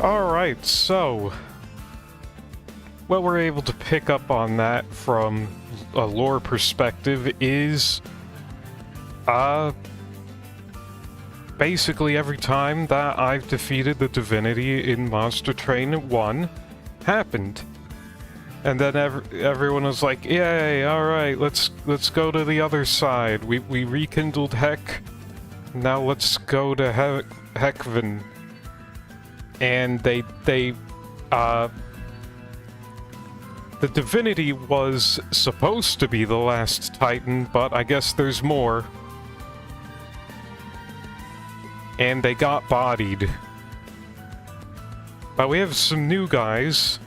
Alright, so what we're able to pick up on that from a lore perspective is basically every time that I've defeated the divinity in Monster Train 1 happened. And then everyone was like, yay, alright, let's go to the other side. We rekindled Heck. Now let's go to Heckven. And the divinity was supposed to be the last Titan, but I guess there's more. And they got bodied. But we have some new guys.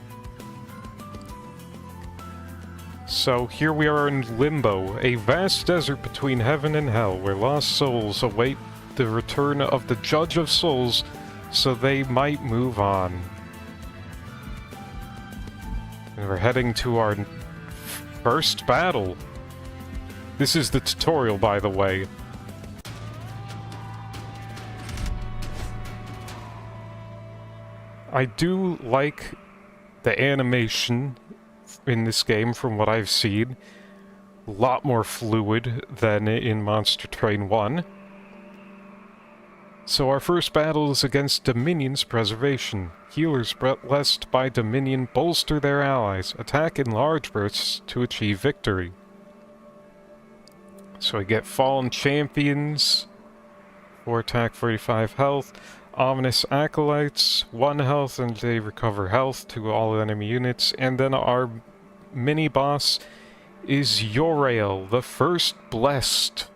So here we are in Limbo, a vast desert between heaven and hell, where lost souls await the return of the Judge of Souls so they might move on. And we're heading to our first battle. This is the tutorial, by the way. I do like the animation in this game from what I've seen. A lot more fluid than in Monster Train 1. So our first battle is against Dominion's Preservation. Healers blessed by Dominion bolster their allies, attack in large bursts to achieve victory. So we get Fallen Champions, 4 attack, 45 health. Ominous Acolytes, 1 health, and they recover health to all enemy units. And then our mini-boss is Yorael, the First Blessed.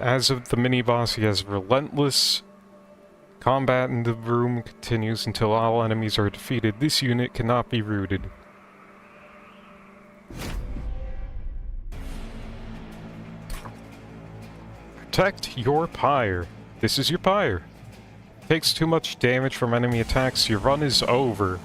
As of the mini-boss, he has relentless. Combat in the room continues until all enemies are defeated. This unit cannot be rooted. Protect your pyre. This is your pyre. Takes too much damage from enemy attacks, your run is over.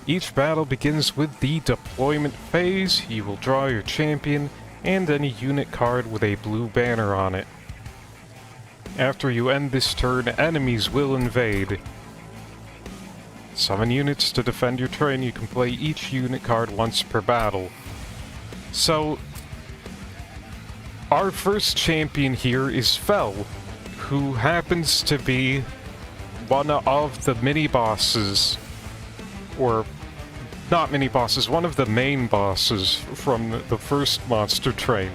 Each battle begins with the deployment phase. You will draw your champion and any unit card with a blue banner on it. After you end this turn, enemies will invade. Summon units to defend your train. You can play each unit card once per battle. So, our first champion here is Fel, who happens to be one of the mini-bosses, or not mini-bosses, one of the main bosses from the first Monster Train.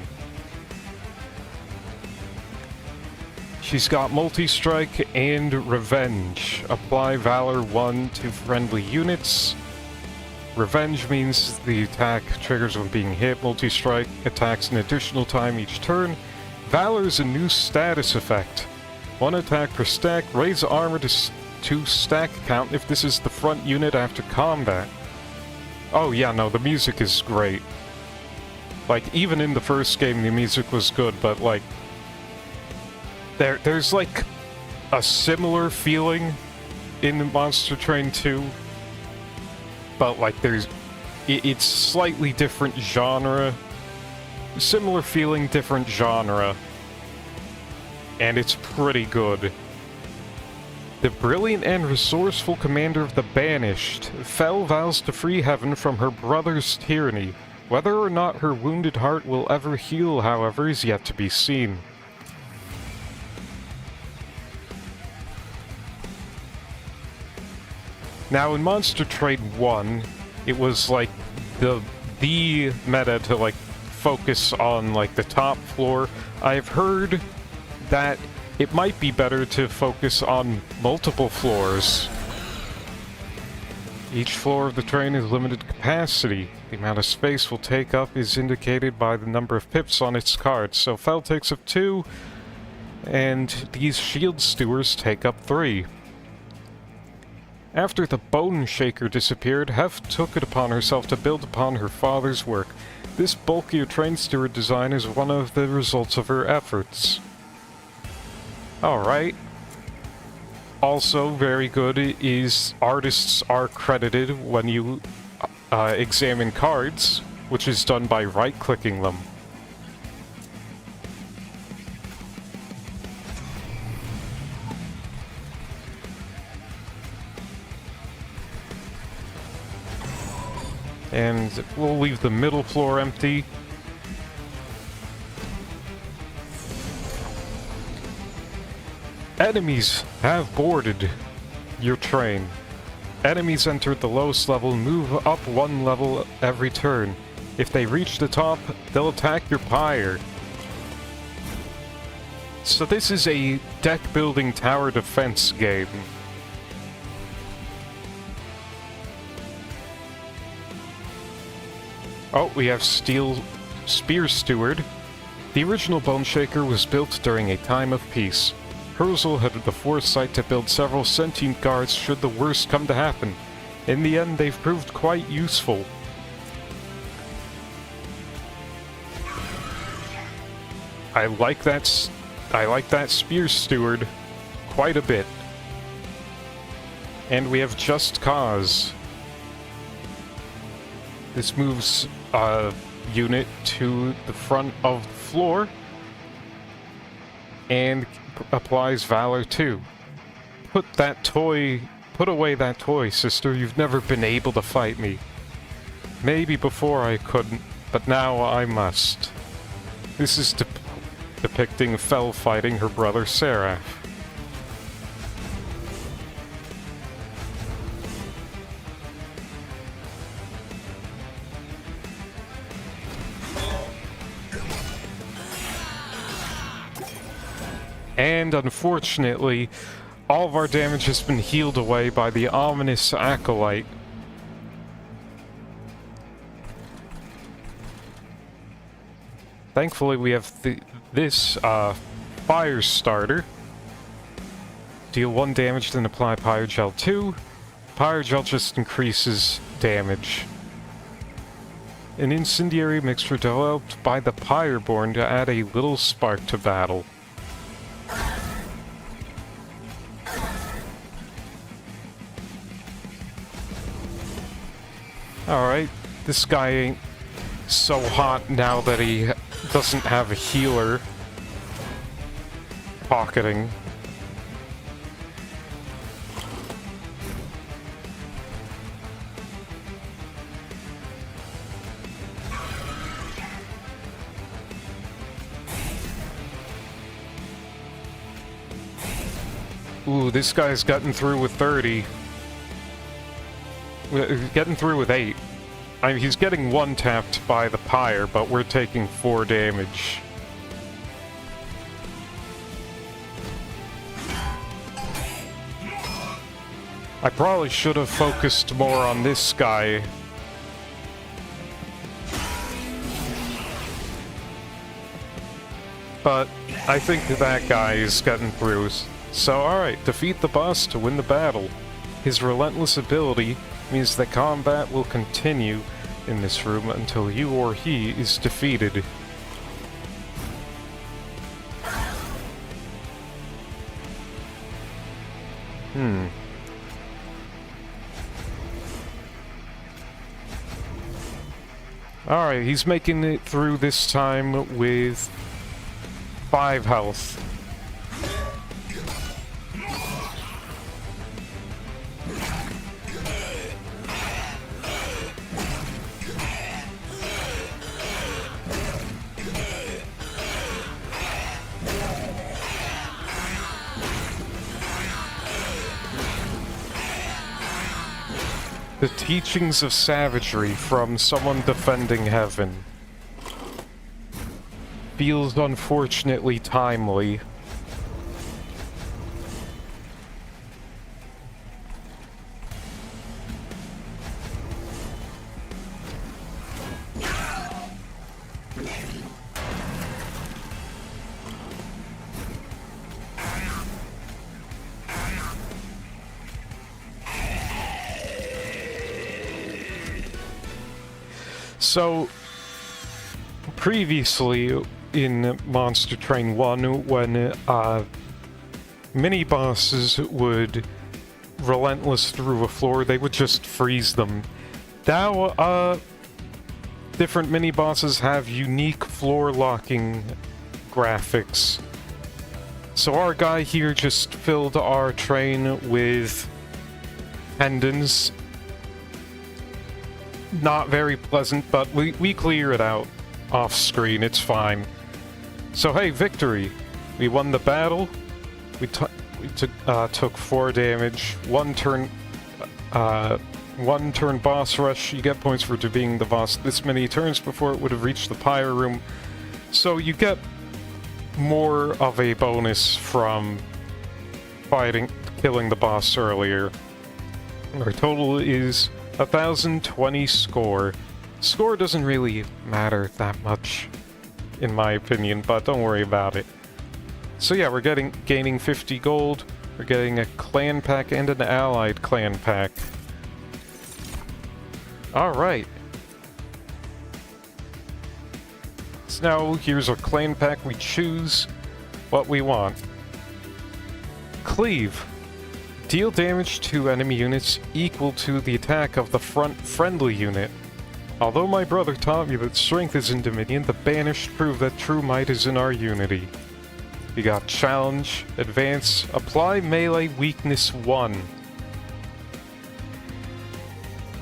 She's got Multi-Strike and Revenge. Apply Valor 1 to friendly units. Revenge means the attack triggers when being hit. Multi-Strike attacks an additional time each turn. Valor is a new status effect. 1 attack per stack. Raise armor to stack count if this is the front unit after combat. Oh yeah, no, the music is great. Like, even in the first game the music was good, but like... There's like a similar feeling in Monster Train 2. But like it's slightly different genre, similar feeling, different genre, and it's pretty good. The brilliant and resourceful commander of the Banished, Fel vows to free heaven from her brother's tyranny. Whether or not her wounded heart will ever heal, however, is yet to be seen. Now, in Monster Train 1, it was like the meta to like focus on like the top floor. I've heard that it might be better to focus on multiple floors. Each floor of the train is limited capacity. The amount of space will take up is indicated by the number of pips on its cards. So Fel takes up 2, and these shield stewards take up 3. After the Bone Shaker disappeared, Hef took it upon herself to build upon her father's work. This bulkier train steward design is one of the results of her efforts. Alright. Also very good is artists are credited when you examine cards, which is done by right-clicking them. And we'll leave the middle floor empty. Enemies have boarded your train. Enemies enter the lowest level, move up one level every turn. If they reach the top, they'll attack your pyre. So this is a deck-building tower defense game. Oh, we have Steel Spear Steward. The original Bone Shaker was built during a time of peace. Herzl had the foresight to build several sentient guards should the worst come to happen. In the end, they've proved quite useful. I like that Spear Steward quite a bit. And we have Just Cause. This moves a unit to the front of the floor and applies Valor 2. Put away that toy, sister. You've never been able to fight me. Maybe before I couldn't, but now I must. This is depicting Fel fighting her brother Seraph. And unfortunately, all of our damage has been healed away by the ominous Acolyte. Thankfully, we have this Fire Starter. Deal 1 damage, then apply Pyrogel 2. Pyrogel just increases damage. An incendiary mixture developed by the Pyreborne to add a little spark to battle. Alright, this guy ain't so hot now that he doesn't have a healer pocketing. Ooh, this guy's gotten through with 30. Getting through with 8. I mean, he's getting one-tapped by the pyre, but we're taking 4 damage. I probably should have focused more on this guy. But I think that guy is getting through. So alright, defeat the boss to win the battle. His relentless ability means that combat will continue in this room until you or he is defeated. Alright, he's making it through this time with 5 health. The teachings of savagery from someone defending heaven. Feels unfortunately timely. So, previously in Monster Train 1, when mini-bosses would relentless through a floor, they would just freeze them. Now, different mini-bosses have unique floor-locking graphics. So our guy here just filled our train with tendons. not very pleasant, but we clear it out off screen. It's fine. So hey, victory! We won the battle. We took 4 damage. One turn boss rush. You get points for being the boss this many turns before it would have reached the pyre room. So you get more of a bonus from killing the boss earlier. Our total is 1,020 score. Score doesn't really matter that much, in my opinion, but don't worry about it. So yeah, we're gaining 50 gold. We're getting a clan pack and an allied clan pack. Alright. So now here's our clan pack. We choose what we want. Cleave. Deal damage to enemy units equal to the attack of the front friendly unit. Although my brother taught me that strength is in Dominion, the Banished proved that true might is in our unity. We got Challenge, Advance, Apply Melee Weakness 1.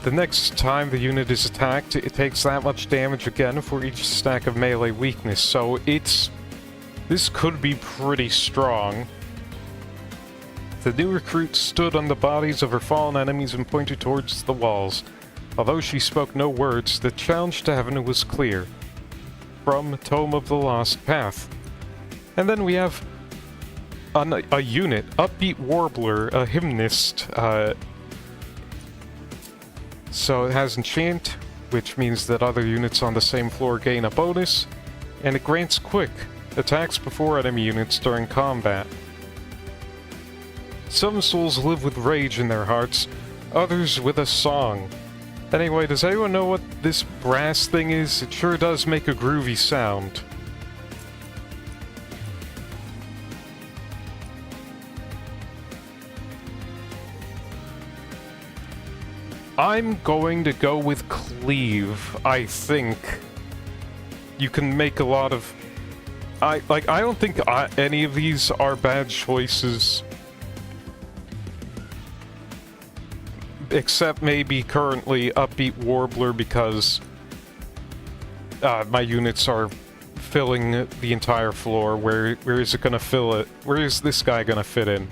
The next time the unit is attacked, it takes that much damage again for each stack of melee weakness, so this could be pretty strong. The new recruit stood on the bodies of her fallen enemies and pointed towards the walls. Although she spoke no words, the challenge to heaven was clear. From Tome of the Lost Path. And then we have a unit, Upbeat Warbler, a hymnist. So it has Enchant, which means that other units on the same floor gain a bonus, and it grants Quick, attacks before enemy units during combat. Some souls live with rage in their hearts, others with a song. Anyway, does anyone know what this brass thing is? It sure does make a groovy sound. I'm going to go with Cleave, I think. You can make a lot of... I don't think any of these are bad choices. Except maybe currently Upbeat Warbler, because my units are filling the entire floor. Where is it gonna fill it? Where is this guy gonna fit in?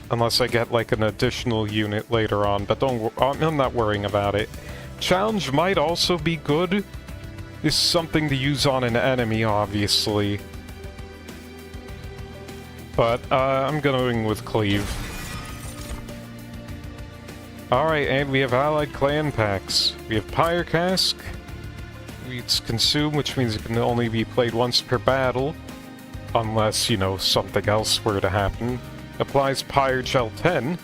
Unless I get like an additional unit later on, but I'm not worrying about it. Challenge might also be good. This is something to use on an enemy, obviously. But I'm going with Cleave. Alright, and we have allied clan packs. We have Pyre Cask. It's Consume, which means it can only be played once per battle. Unless, you know, something else were to happen. Applies Pyre Gel 10.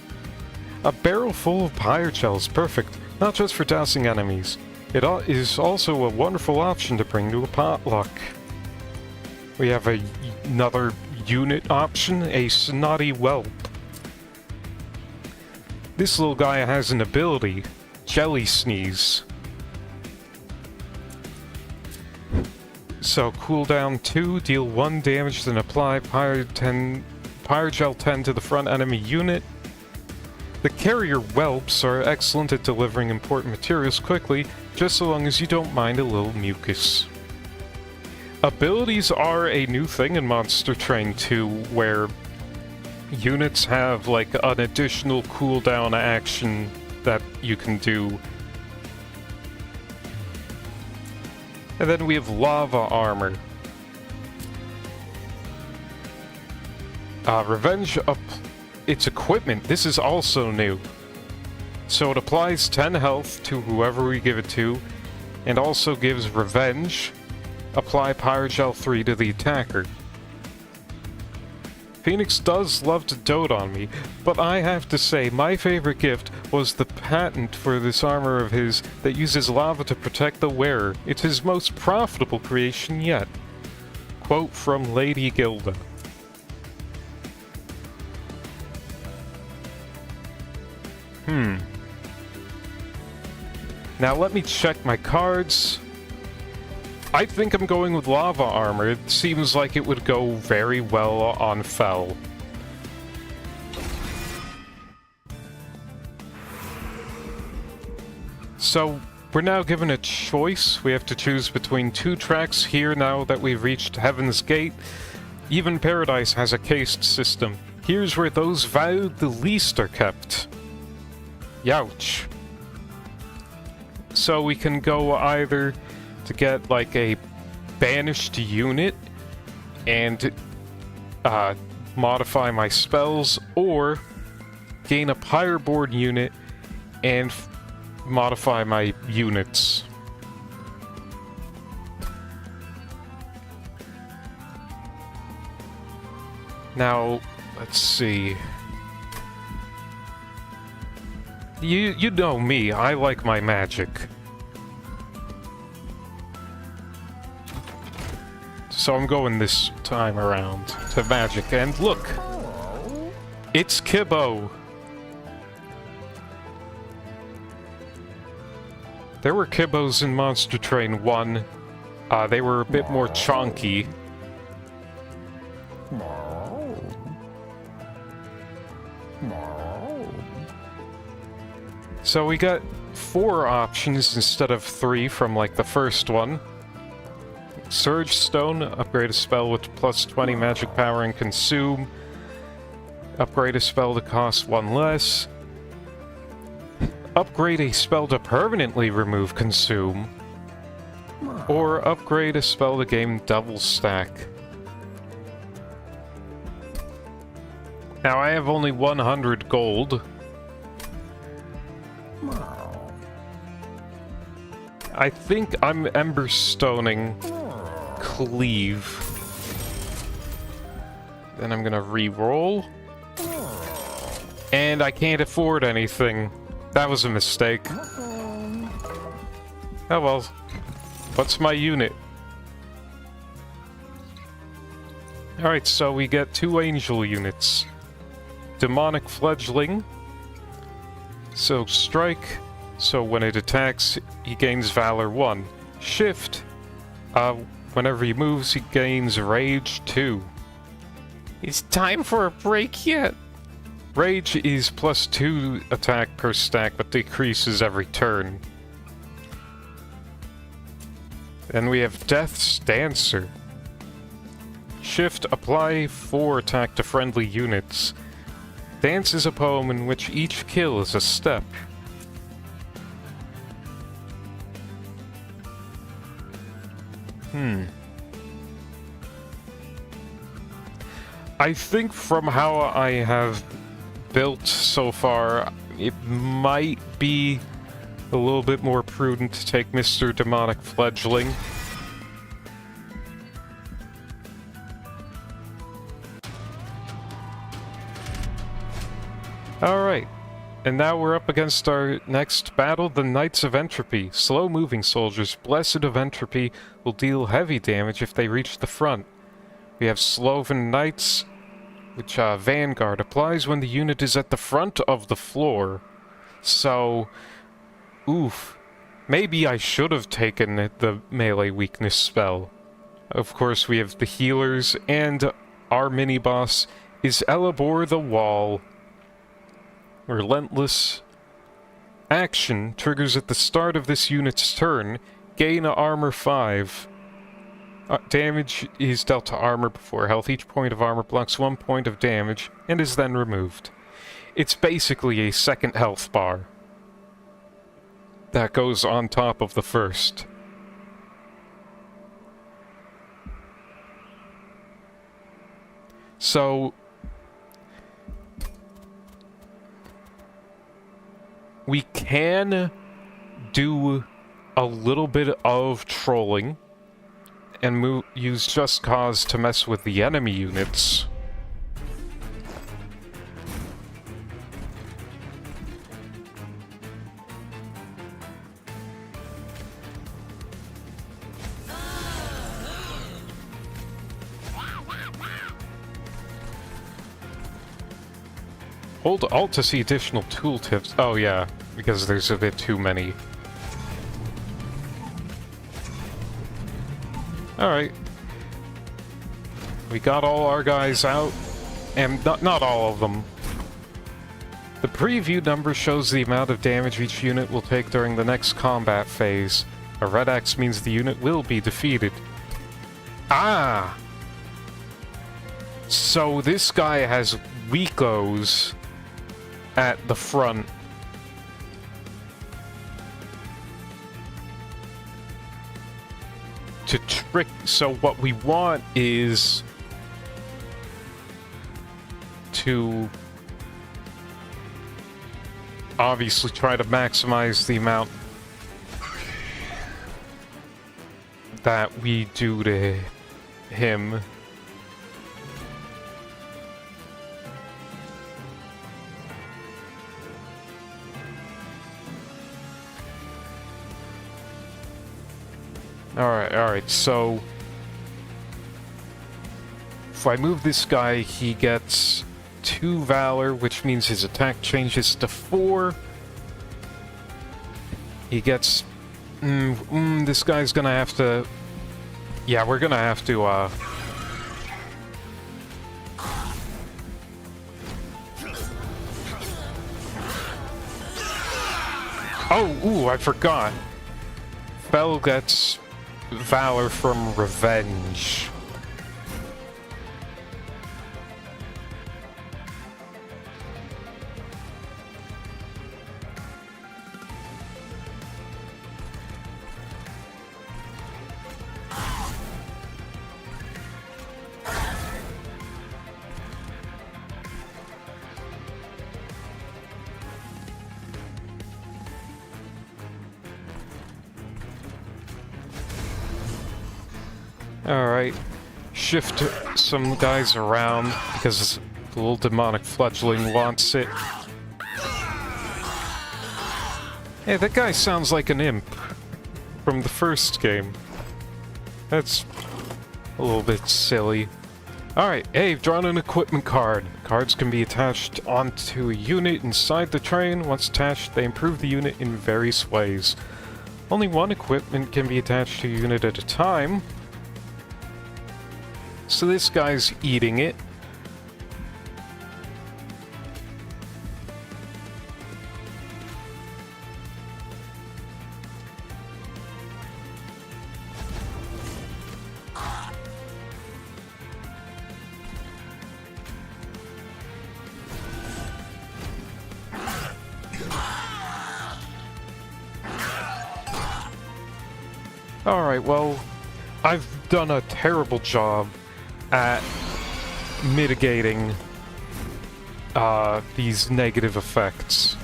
A barrel full of Pyre Gel is perfect, not just for dousing enemies. It is also a wonderful option to bring to a potluck. We have another unit option, a Snotty Whelp. This little guy has an ability, Jelly Sneeze. So, cooldown 2, deal 1 damage, then apply Pyre Gel 10 to the front enemy unit. The carrier whelps are excellent at delivering important materials quickly, just so long as you don't mind a little mucus. Abilities are a new thing in Monster Train 2, where units have like an additional cooldown action that you can do. And then we have Lava Armor. Revenge up its equipment. This is also new. So it applies 10 health to whoever we give it to, and also gives Revenge. Apply Pyre Gel 3 to the attacker. Phoenix does love to dote on me, but I have to say my favorite gift was the patent for this armor of his that uses lava to protect the wearer. It's his most profitable creation yet. Quote from Lady Gilda. Now let me check my cards. I think I'm going with Lava Armor. It seems like it would go very well on Fel. So, we're now given a choice. We have to choose between two tracks here now that we've reached Heaven's Gate. Even Paradise has a caste system. Here's where those vowed the least are kept. Youch. So we can go either to get like a Banished unit and modify my spells, or gain a Pyreborne unit and modify my units. Now, let's see. You know me, I like my magic. So I'm going this time around to magic, and look! It's Kibbo! There were Kibbos in Monster Train 1. They were a bit more chonky. So we got 4 options instead of 3 from like the first one. Surge Stone, upgrade a spell with plus 20 magic power and consume. Upgrade a spell to cost 1 less. Upgrade a spell to permanently remove consume. Or upgrade a spell to gain double stack. Now I have only 100 gold. I think I'm Emberstoning Cleave. Then I'm gonna re-roll. And I can't afford anything. That was a mistake. Oh well. What's my unit? Alright, so we get 2 angel units. Demonic Fledgling. So strike. So when it attacks, he gains Valor 1. Shift. Whenever he moves, he gains Rage 2. It's time for a break yet? Rage is plus 2 attack per stack, but decreases every turn. Then we have Death's Dancer. Shift, apply 4 attack to friendly units. Dance is a poem in which each kill is a step. I think from how I have built so far, it might be a little bit more prudent to take Mr. Demonic Fledgling. Alright, and now we're up against our next battle, the Knights of Entropy. Slow-moving soldiers, blessed of Entropy, will deal heavy damage if they reach the front. We have Sloven Knights, which Vanguard applies when the unit is at the front of the floor. So, oof. Maybe I should have taken the melee weakness spell. Of course, we have the healers, and our mini-boss is Elabor the Wall. Relentless action triggers at the start of this unit's turn. Gain armor 5. Damage is dealt to armor before health. Each point of armor blocks 1 point of damage and is then removed. It's basically a second health bar that goes on top of the first. So we can do a little bit of trolling and use Just Cause to mess with the enemy units. Hold Alt to see additional tooltips. Oh yeah, because there's a bit too many. Alright. We got all our guys out. And not all of them. The preview number shows the amount of damage each unit will take during the next combat phase. A red X means the unit will be defeated. Ah! So this guy has weakos at the front. To trick... So what we want is to obviously try to maximize the amount that we do to him. Alright, so if I move this guy, he gets 2 Valor, which means his attack changes to 4. He gets... this guy's gonna have to... Yeah, we're gonna have to, Oh, ooh, I forgot. Bell gets Valor from Revenge. Alright, shift some guys around because the little demonic fledgling wants it. Hey, that guy sounds like an imp from the first game. That's a little bit silly. Alright, hey, I've drawn an equipment card. Cards can be attached onto a unit inside the train. Once attached, they improve the unit in various ways. Only one equipment can be attached to a unit at a time. So this guy's eating it. Alright, well, I've done a terrible job at mitigating these negative effects.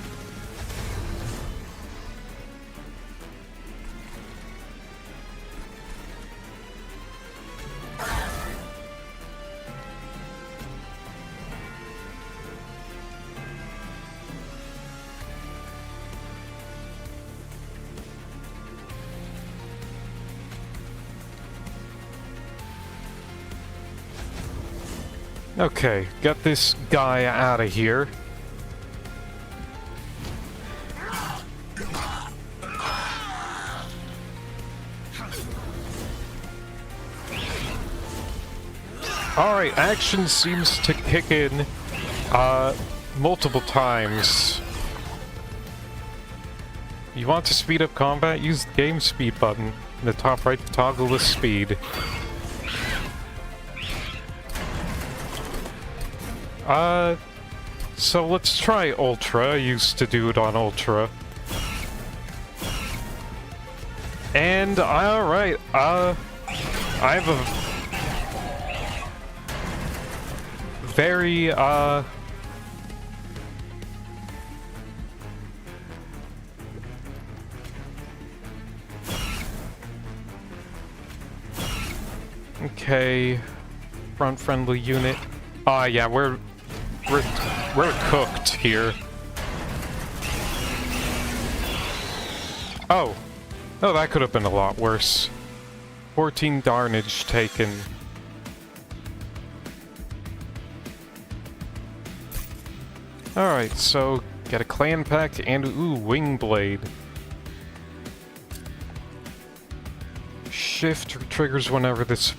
Okay, get this guy out of here. Alright, action seems to kick in multiple times. You want to speed up combat? Use the game speed button in the top right to toggle the speed. So let's try Ultra. I used to do it on Ultra. And, alright, I have a very, okay, front friendly unit. Yeah, we're cooked here. Oh, that could have been a lot worse. 14 darnage taken. Alright, so get a clan pack and ooh, wing blade. Shift triggers whenever this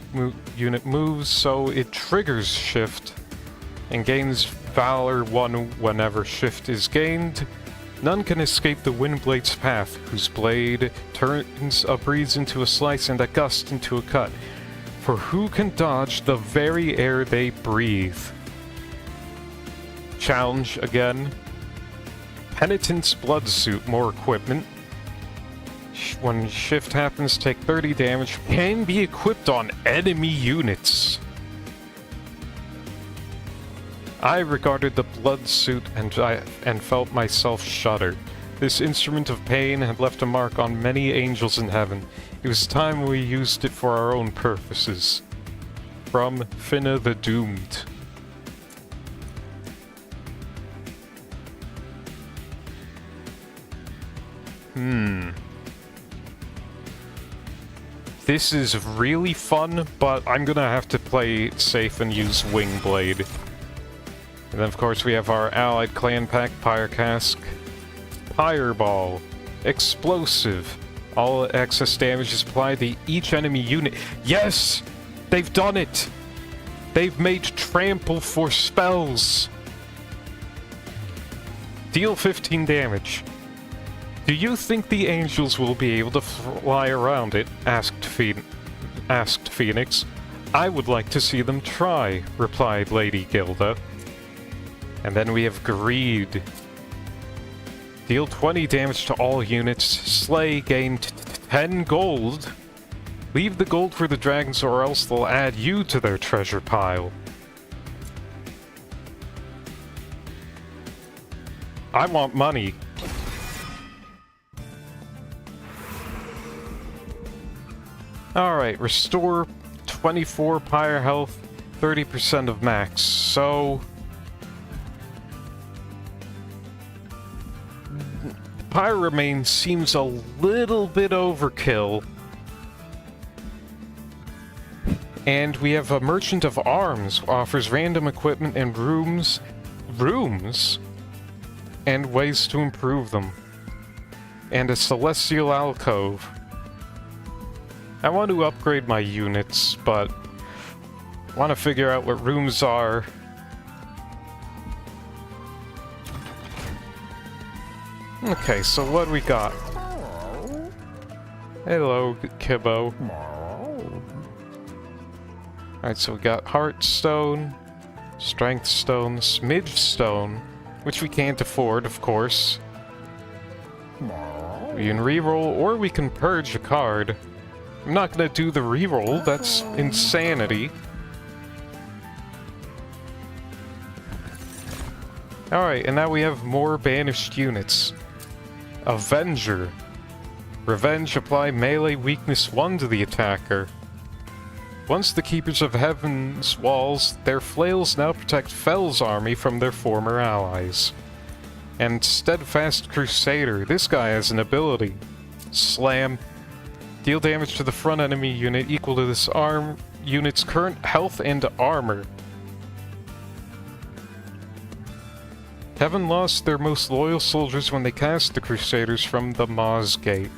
unit moves, so it triggers shift and gains Valor 1 whenever shift is gained. None can escape the Windblade's path, whose blade turns a breeze into a slice and a gust into a cut. For who can dodge the very air they breathe? Challenge again. Penitent's Blood Suit, more equipment. When shift happens, take 30 damage. Can be equipped on enemy units. I regarded the blood suit and felt myself shudder. This instrument of pain had left a mark on many angels in heaven. It was time we used it for our own purposes. From Finna the Doomed. This is really fun, but I'm gonna have to play it safe and use Wingblade. And then of course we have our allied clan pack, Pyrecask, Pyreball, Explosive. All excess damage is applied to each enemy unit. Yes! They've done it! They've made trample for spells! Deal 15 damage. Do you think the angels will be able to fly around it? Asked Phoenix. I would like to see them try, replied Lady Gilda. And then we have Greed. Deal 20 damage to all units. Slay, gain 10 gold. Leave the gold for the dragons or else they'll add you to their treasure pile. I want money. Alright, restore 24 pyre health, 30% of max. So Pyre Remain seems a little bit overkill. And we have a Merchant of Arms, offers random equipment and rooms, and ways to improve them. And a Celestial Alcove. I want to upgrade my units, but I want to figure out what rooms are. Okay, so what we got? Hello, Kibbo. Alright, so we got Heartstone, Strength Stone, Smidge Stone, which we can't afford, of course. We can reroll, or we can purge a card. I'm not gonna do the reroll, that's insanity. Alright, and now we have more banished units. Avenger. Revenge, apply melee weakness 1 to the attacker. Once the Keepers of Heaven's walls, their flails now protect Fell's army from their former allies. And Steadfast Crusader, this guy has an ability. Slam. Deal damage to the front enemy unit equal to this unit's current health and armor. Heaven lost their most loyal soldiers when they cast the Crusaders from the Maz Gate.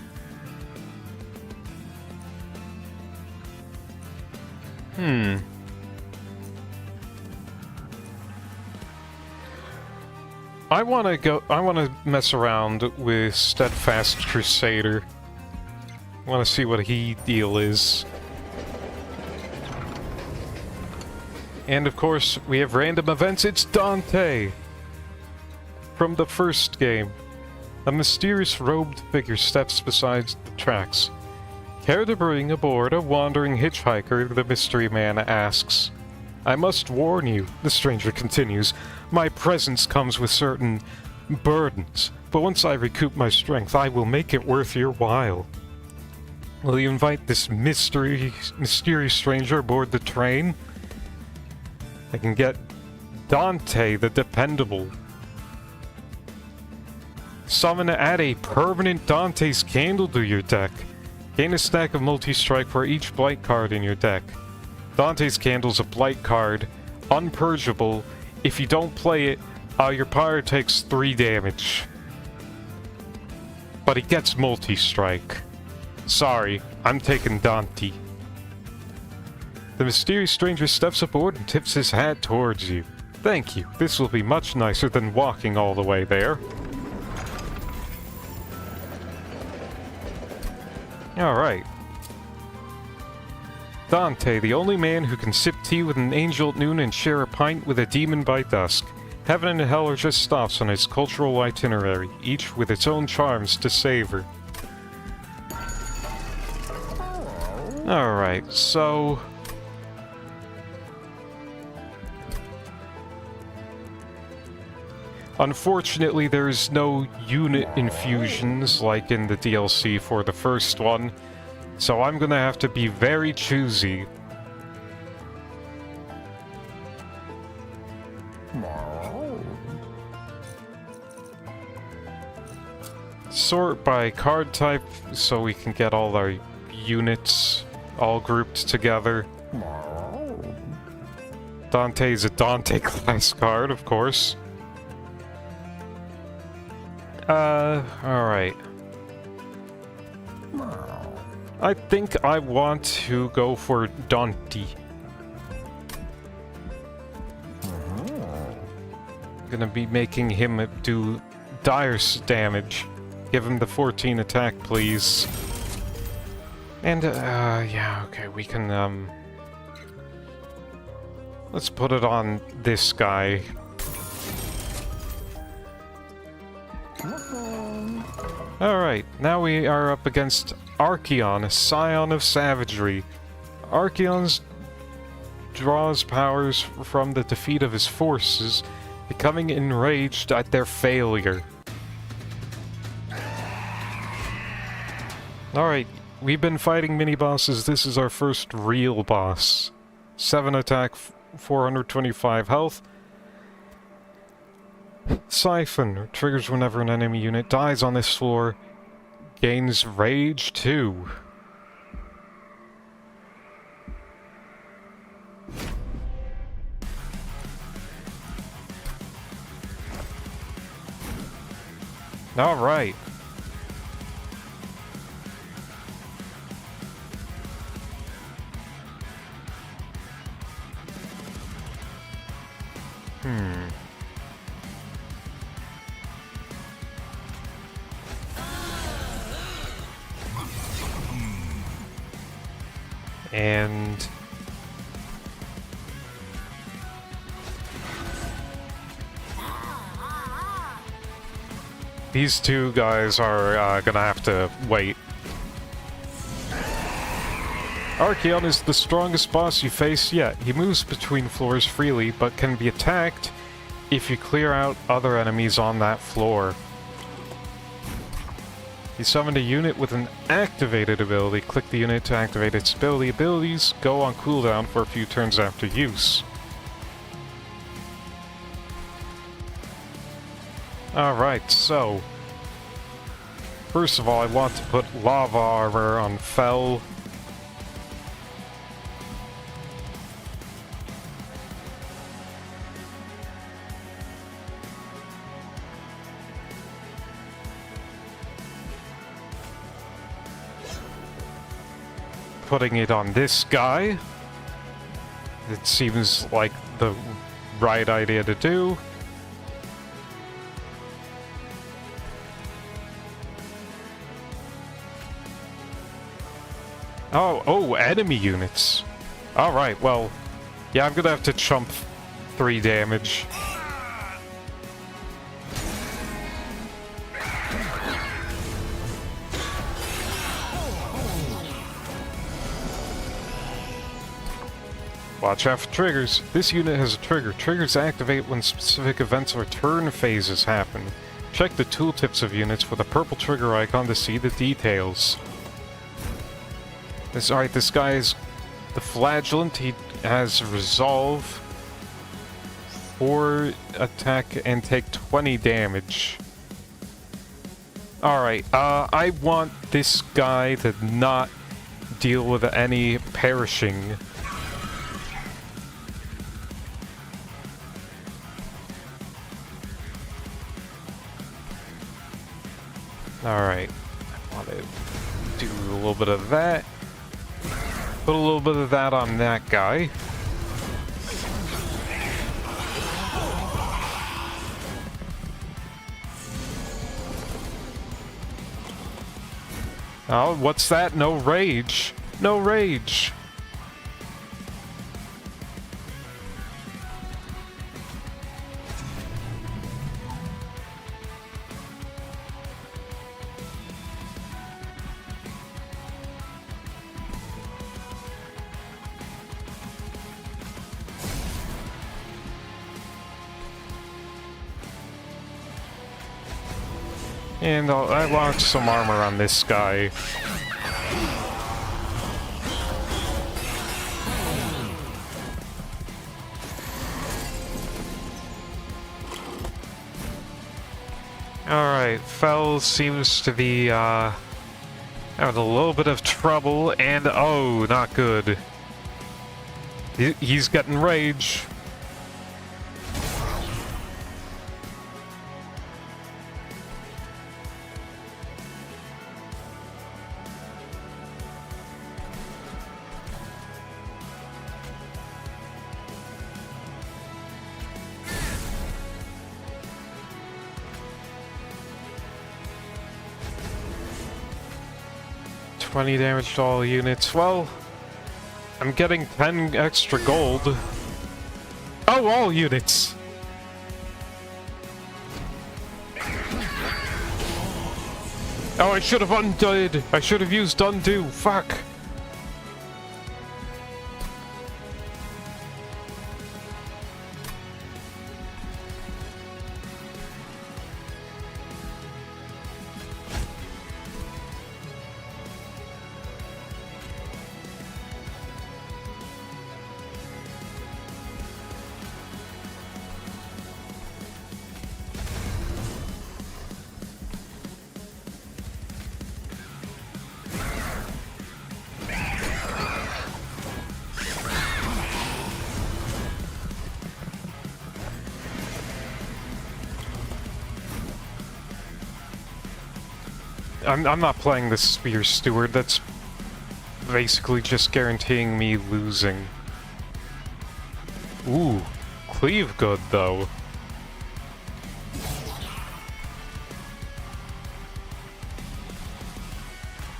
I wanna mess around with Steadfast Crusader. I wanna see what he deal is. And of course, we have random events. It's Dante! From the first game. A mysterious robed figure steps beside the tracks. Care to bring aboard a wandering hitchhiker? The mystery man asks. I must warn you, the stranger continues. My presence comes with certain burdens, but once I recoup my strength, I will make it worth your while. Will you invite this mysterious stranger aboard the train? I can get Dante the Dependable. Summon and add a permanent Dante's Candle to your deck. Gain a stack of multi-strike for each blight card in your deck. Dante's Candle's a blight card, unpurgeable. If you don't play it, your pyre takes 3 damage. But he gets multi-strike. Sorry, I'm taking Dante. The mysterious stranger steps aboard and tips his hat towards you. Thank you. This will be much nicer than walking all the way there. Alright. Dante, the only man who can sip tea with an angel at noon and share a pint with a demon by dusk. Heaven and hell are just stops on his cultural itinerary, each with its own charms to savor. Alright, so... unfortunately, there's no unit infusions like in the DLC for the first one, so I'm gonna have to be very choosy. Sort by card type so we can get all our units all grouped together. Dante's a Dante class card, of course. Alright. I think I want to go for Dante. Gonna be making him do dire damage. Give him the 14 attack, please. And, yeah, okay, we can, let's put it on this guy. Alright, now we are up against Archeon, a scion of savagery. Archeon draws powers from the defeat of his forces, becoming enraged at their failure. Alright, we've been fighting mini-bosses. This is our first real boss. 7 attack, 425 health. Siphon triggers whenever an enemy unit dies on this floor. Gains Rage 2. Alright. And these two guys are gonna have to wait. Archeon is the strongest boss you face yet. He moves between floors freely, but can be attacked if you clear out other enemies on that floor. You summoned a unit with an activated ability. Click the unit to activate its ability. Abilities go on cooldown for a few turns after use. Alright, so... first of all, I want to put lava armor on Fel. Putting it on this guy. It seems like the right idea to do. Oh, enemy units. Alright, well, yeah, I'm gonna have to chump 3 damage. Watch out for triggers. This unit has a trigger. Triggers activate when specific events or turn phases happen. Check the tooltips of units with a purple trigger icon to see the details. Alright, this guy is the Flagellant. He has Resolve, 4 attack, and take 20 damage. Alright, I want this guy to not deal with any perishing. Alright, I want to do a little bit of that. Put a little bit of that on that guy. Oh, what's that? No rage. No rage. And I locked some armor on this guy. Alright, Fell seems to be, having a little bit of trouble, and oh, not good. He's getting rage. $20 damage to all units. Well, I'm getting 10 extra gold. Oh, all units! Oh, I should have undid! I should have used undo. Fuck! I'm not playing the Spear Steward, that's basically just guaranteeing me losing. Ooh, cleave good though.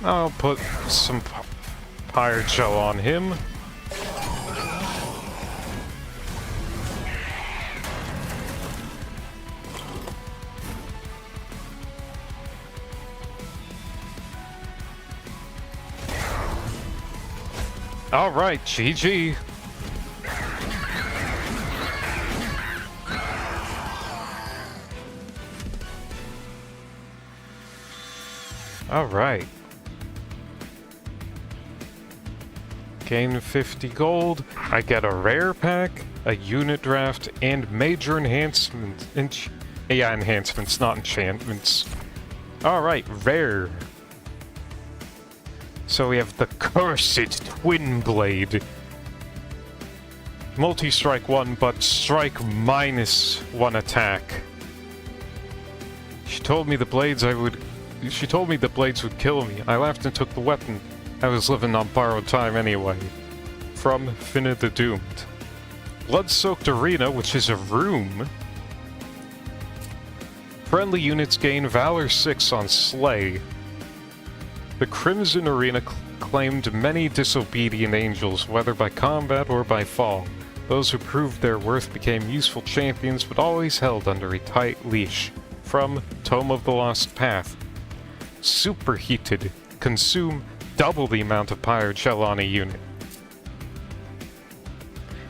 I'll put some Pyre Gel on him. Alright, GG. Alright. Gain 50 gold. I get a rare pack, a unit draft, and major enhancements. Yeah, enhancements, not enchantments. Alright, rare. So we have the Cursed Twin Blade. Multi-strike 1, but strike -1 attack. She told me the blades would kill me. I laughed and took the weapon. I was living on borrowed time anyway. From Finna the Doomed. Blood-soaked arena, which is a room. Friendly units gain Valor 6 on Slay. The Crimson Arena claimed many disobedient angels, whether by combat or by fall. Those who proved their worth became useful champions, but always held under a tight leash. From Tome of the Lost Path. Superheated. Consume double the amount of Pyre Gel on a unit.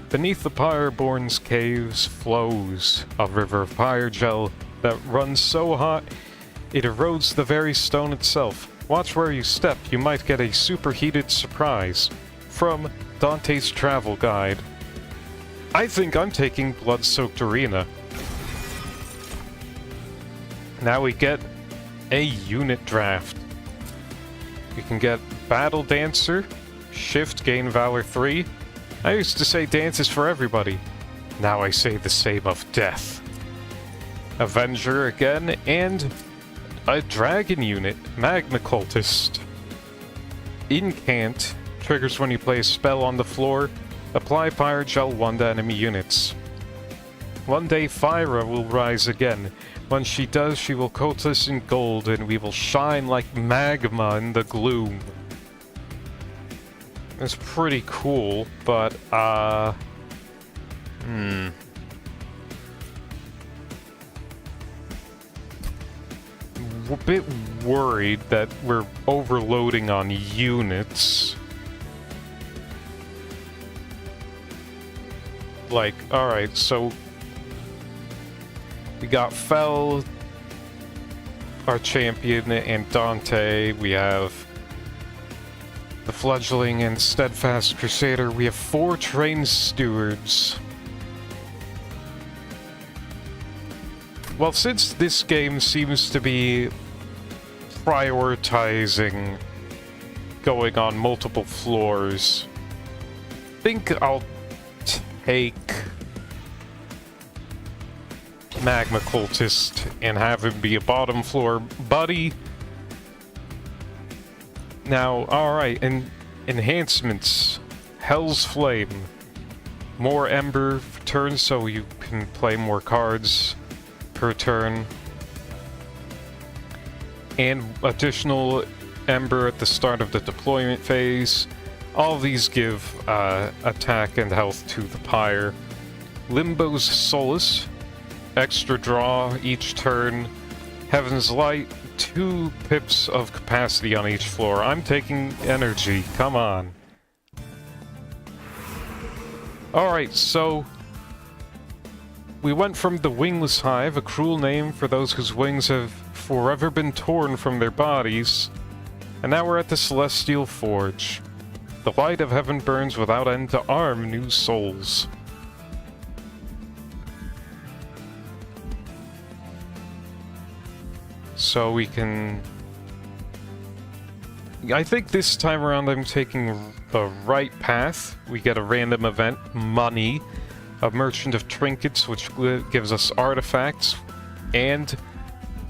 Beneath the Pyreborne's caves flows a river of Pyre Gel that runs so hot it erodes the very stone itself. Watch where you step, you might get a superheated surprise. From Dante's Travel Guide. I think I'm taking Blood-Soaked Arena. Now we get a unit draft. You can get Battle Dancer, Shift, gain Valor 3. I used to say dance is for everybody. Now I say the same of Death. Avenger again, and a Dragon unit, Magma Cultist. Incant, triggers when you play a spell on the floor. Apply Pyre Gel 1 to enemy units. One day Fyra will rise again. When she does, she will coat us in gold, and we will shine like magma in the gloom. It's pretty cool, but, a bit worried that we're overloading on units. Like, alright, so we got Fel, our champion, and Dante. We have the Fledgling and Steadfast Crusader. We have 4 trained stewards. Well, since this game seems to be prioritizing going on multiple floors, I think I'll take Magma Cultist and have him be a bottom floor buddy. Now, alright, and enhancements. Hell's Flame. More Ember turns so you can play more cards per turn. And additional Ember at the start of the deployment phase. All these give attack and health to the Pyre. Limbo's Solace. Extra draw each turn. Heaven's Light. 2 pips of capacity on each floor. I'm taking energy. Come on. Alright, so we went from the Wingless Hive, a cruel name for those whose wings have forever been torn from their bodies, and now we're at the Celestial Forge. The light of heaven burns without end to arm new souls. So we can... I think this time around I'm taking the right path. We get a random event, money, a merchant of trinkets, which gives us artifacts, and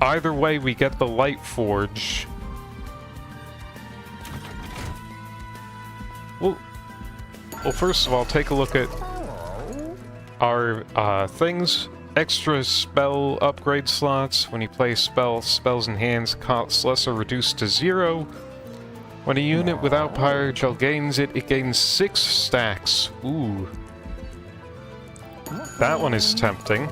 either way we get the light forge. Well, first of all, take a look at our things. Extra spell upgrade slots. When you play spells in hands cost less are reduced to 0. When a unit without Pyre Gel gains it, it gains 6 stacks. Ooh. That one is tempting.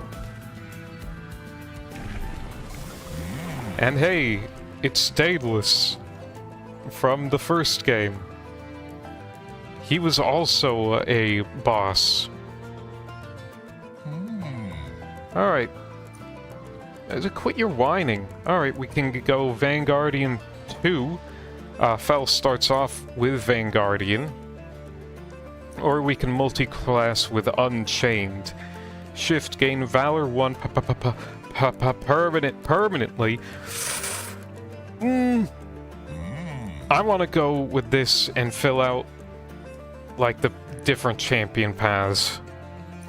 And hey, it's Daedalus from the first game. He was also a boss. Alright. Quit your whining. Alright, we can go Vanguardian 2. Fel starts off with Vanguardian. Or we can multi-class with Unchained. Shift, gain Valor 1 permanently. I want to go with this and fill out like the different champion paths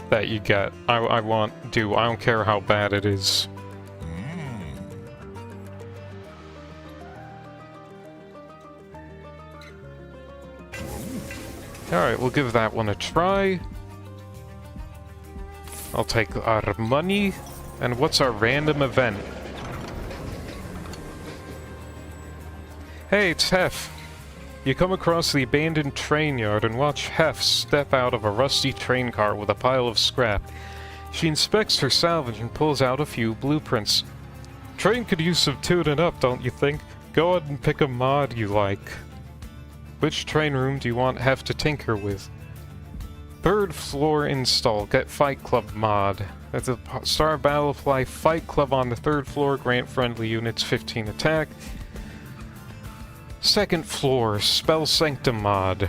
that you get. I don't care how bad it is. Alright, we'll give that one a try. I'll take our money. And what's our random event? Hey, it's Hef. You come across the abandoned train yard and watch Hef step out of a rusty train car with a pile of scrap. She inspects her salvage and pulls out a few blueprints. Train could use some tuning up, don't you think? Go ahead and pick a mod you like. Which train room do you want Hef to tinker with? 3rd floor install. Get Fight Club mod. At the start of battle, apply Fight Club on the 3rd floor. Grant friendly units 15 attack. 2nd floor. Spell Sanctum mod.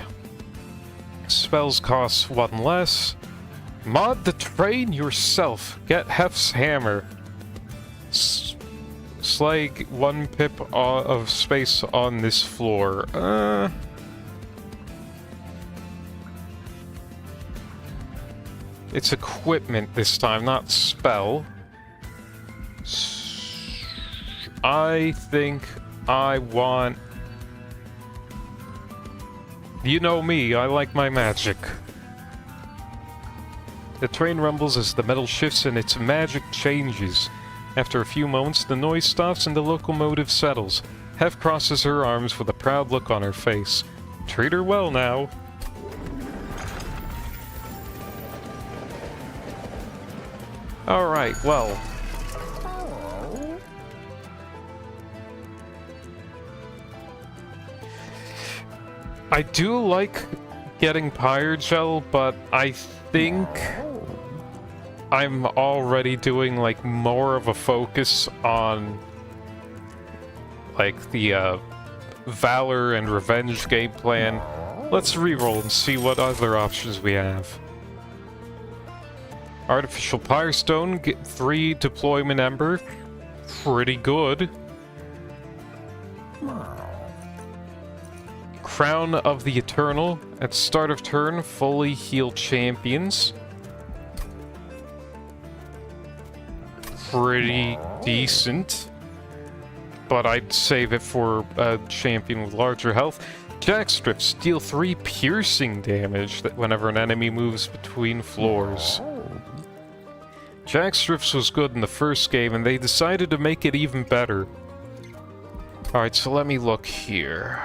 Spells cost 1 less. Mod the train yourself. Get Hef's hammer. Slay 1 pip of space on this floor. It's equipment this time, not spell. I think I want... You know me, I like my magic. The train rumbles as the metal shifts and its magic changes. After a few moments, the noise stops and the locomotive settles. Hef crosses her arms with a proud look on her face. Treat her well now. Alright, well. I do like getting Pyrogel, but I think I'm already doing like more of a focus on like the Valor and Revenge game plan. Let's reroll and see what other options we have. Artificial Pyrestone, get 3 Deployment Ember. Pretty good. Crown of the Eternal. At start of turn, fully heal champions. Pretty decent. But I'd save it for a champion with larger health. Jackstrips deal 3 piercing damage that whenever an enemy moves between floors. Jackstrips was good in the first game, and they decided to make it even better. Alright, so let me look here.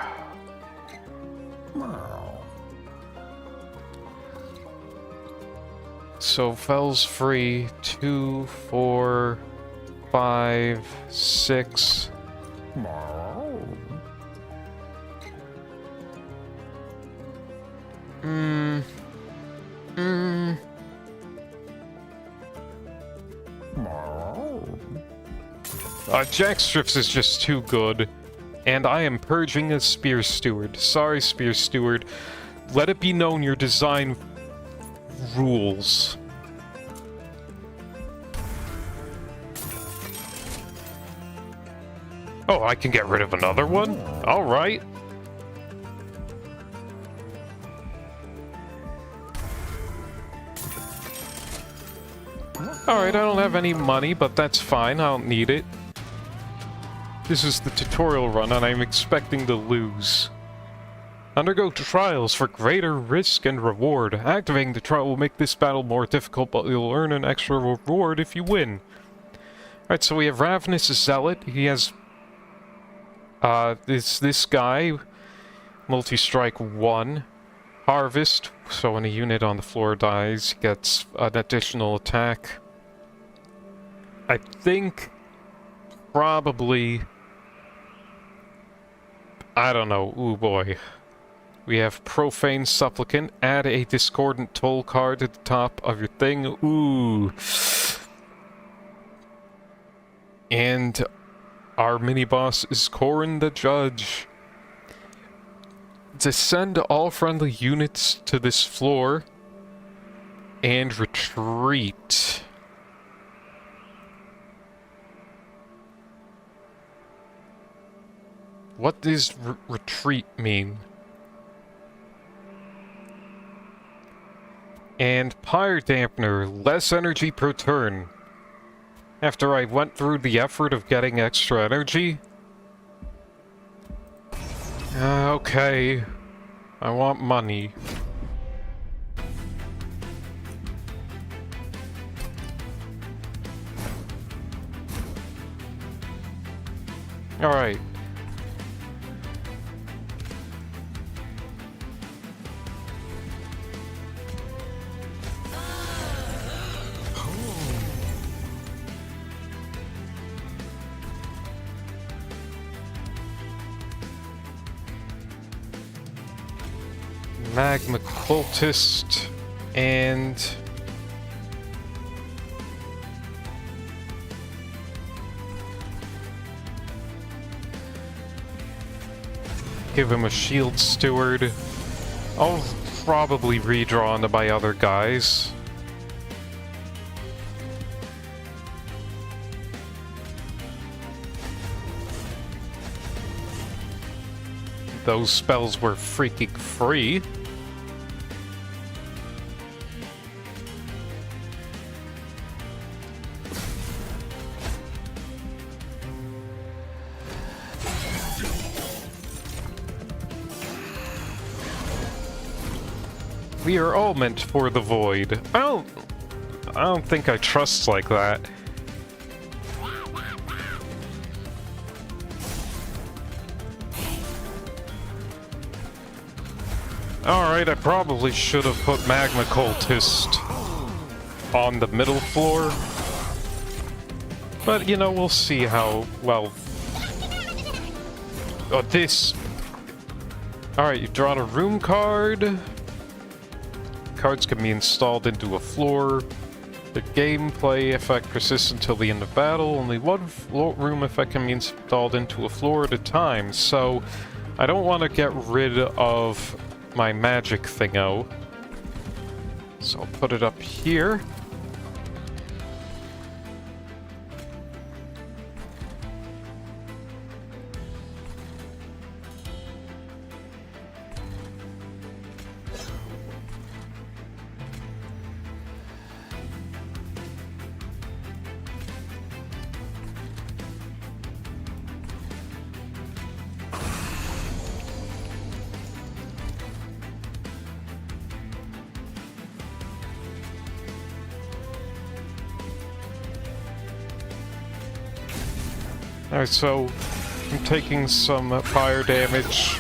So Fell's free 2, 4, 5, 6. Jackstrips is just too good, and I am purging a Spear Steward. Sorry, Spear Steward. Let it be known your design rules. Oh, I can get rid of another one? Alright. Alright, I don't have any money, but that's fine. I don't need it. This is the tutorial run, and I'm expecting to lose. Undergo trials for greater risk and reward. Activating the trial will make this battle more difficult, but you'll earn an extra reward if you win. Alright, so we have Ravenous Zealot. He has... this guy. Multi-strike 1. Harvest, so when a unit on the floor dies, gets an additional attack. I think... probably... I don't know. Ooh boy. We have Profane Supplicant. Add a Discordant Toll card to the top of your thing. Ooh. And our mini-boss is Corrin the Judge. Descend all friendly units to this floor. And retreat. What does retreat mean? And Pyre Dampener, less energy per turn. After I went through the effort of getting extra energy. Okay. I want money. Alright. Magma Cultist, and... give him a Shield Steward. I'll probably redraw into my other guys. Those spells were freaking free. We are all meant for the void. I don't think I trust like that. Alright, I probably should have put Magma Cultist on the middle floor. But, you know, we'll see how, well... Oh, this... Alright, you've drawn a room card. Cards can be installed into a floor. The gameplay effect persists until the end of battle. Only one room effect can be installed into a floor at a time, so I don't want to get rid of my magic thingo. So I'll put it up here. Alright, so I'm taking some fire damage.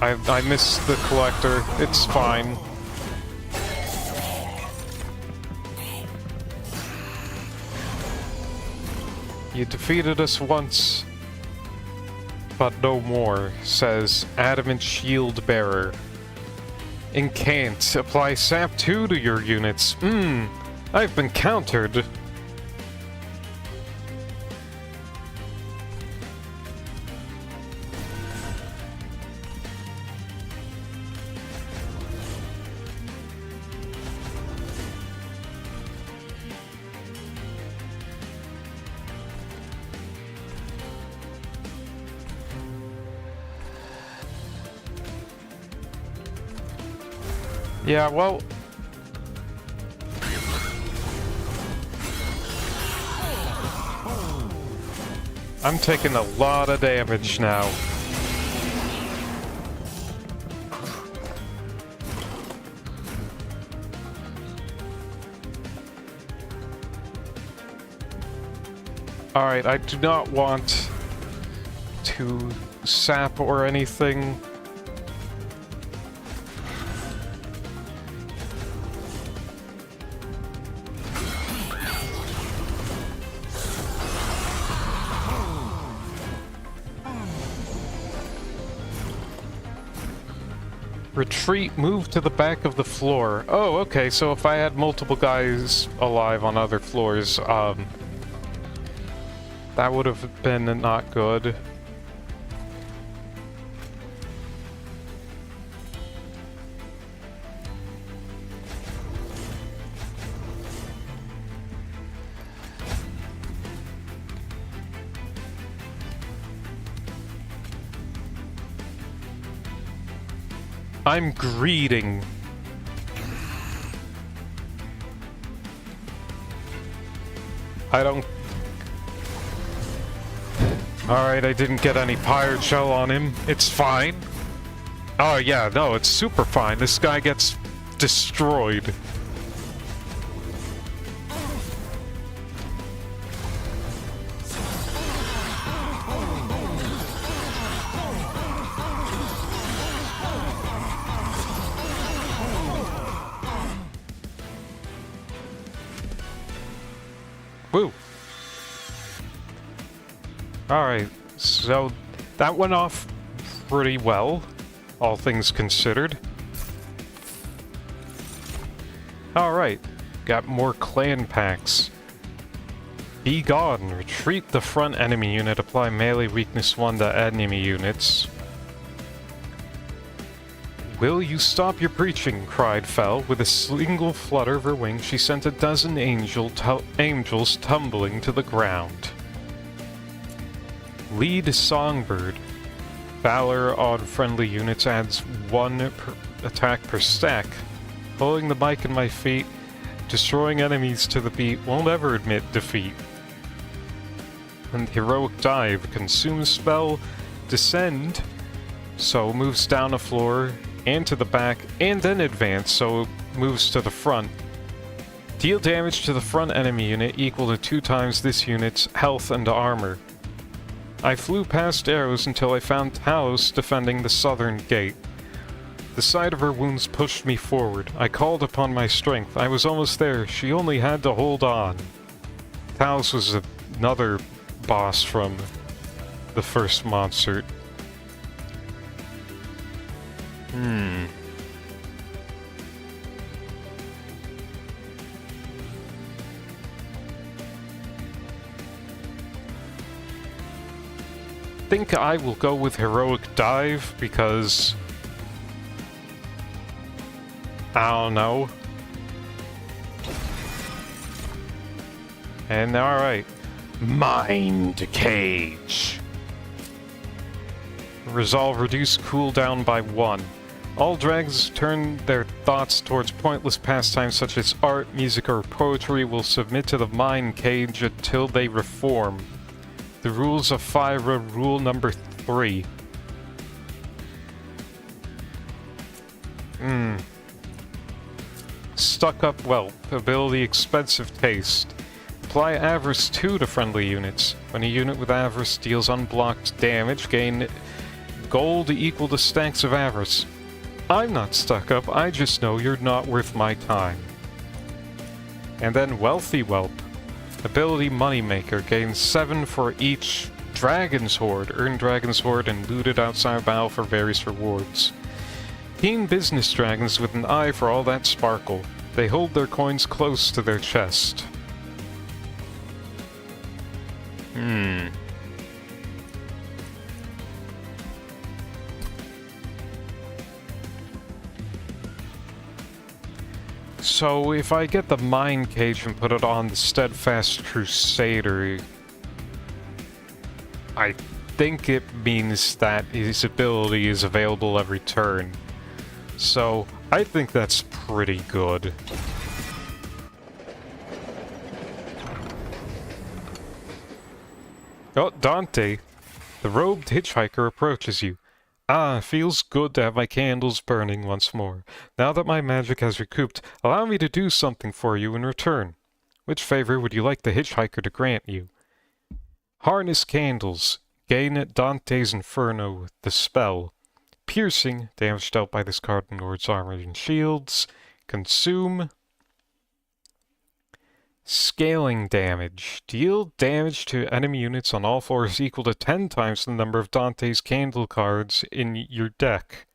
I missed the collector. It's fine. You defeated us once, but no more, says Adamant Shield Bearer. Incant. Apply Sap 2 to your units. I've been countered. Yeah, well... I'm taking a lot of damage now. Alright, I do not want to sap or anything. Retreat, move to the back of the floor. Oh, okay, so if I had multiple guys alive on other floors, that would have been not good. I'm greeting. I don't... Alright, I didn't get any pirate shell on him. It's fine. Oh yeah, no, it's super fine. This guy gets destroyed. Woo! Alright, so that went off pretty well, all things considered. Alright, got more clan packs. Be gone, retreat the front enemy unit, apply melee weakness 1 to enemy units. Will you stop your preaching? Cried Fel. With a single flutter of her wings, she sent a dozen angels tumbling to the ground. Lead Songbird. Valor on friendly units adds 1 attack per stack. Pulling the mic in my feet, destroying enemies to the beat won't ever admit defeat. And Heroic Dive. Consume spell. Descend. So moves down a floor and to the back, and then advance, so it moves to the front. Deal damage to the front enemy unit equal to 2 times this unit's health and armor. I flew past arrows until I found Talos defending the southern gate. The sight of her wounds pushed me forward. I called upon my strength. I was almost there. She only had to hold on. Taos was another boss from the first monster. I think I will go with Heroic Dive because I don't know. And alright. Mind Cage. Resolve reduce cooldown by 1. All dragons turn their thoughts towards pointless pastimes such as art, music, or poetry will submit to the Mind Cage until they reform. The rules of Fyra, rule number 3. Stuck up whelp, ability expensive taste. Apply Avarice 2 to friendly units. When a unit with Avarice deals unblocked damage, gain gold equal to stacks of Avarice. I'm not stuck up, I just know you're not worth my time. And then Wealthy Whelp. Ability Moneymaker, gains 7 for each Dragon's Hoard. Earn Dragon's Hoard and loot it outside battle for various rewards. Keen business dragons with an eye for all that sparkle. They hold their coins close to their chest. So if I get the Mind Cage and put it on the Steadfast Crusader, I think it means that his ability is available every turn. So I think that's pretty good. Oh, Dante! The robed hitchhiker approaches you. Ah, feels good to have my candles burning once more. Now that my magic has recouped, allow me to do something for you in return. Which favor would you like the hitchhiker to grant you? Harness candles. Gain Dante's Inferno with the spell. Piercing, damage dealt by this card in Lord's armor and shields. Consume. Scaling damage. Deal damage to enemy units on all floors equal to 10 times the number of Dante's candle cards in your deck.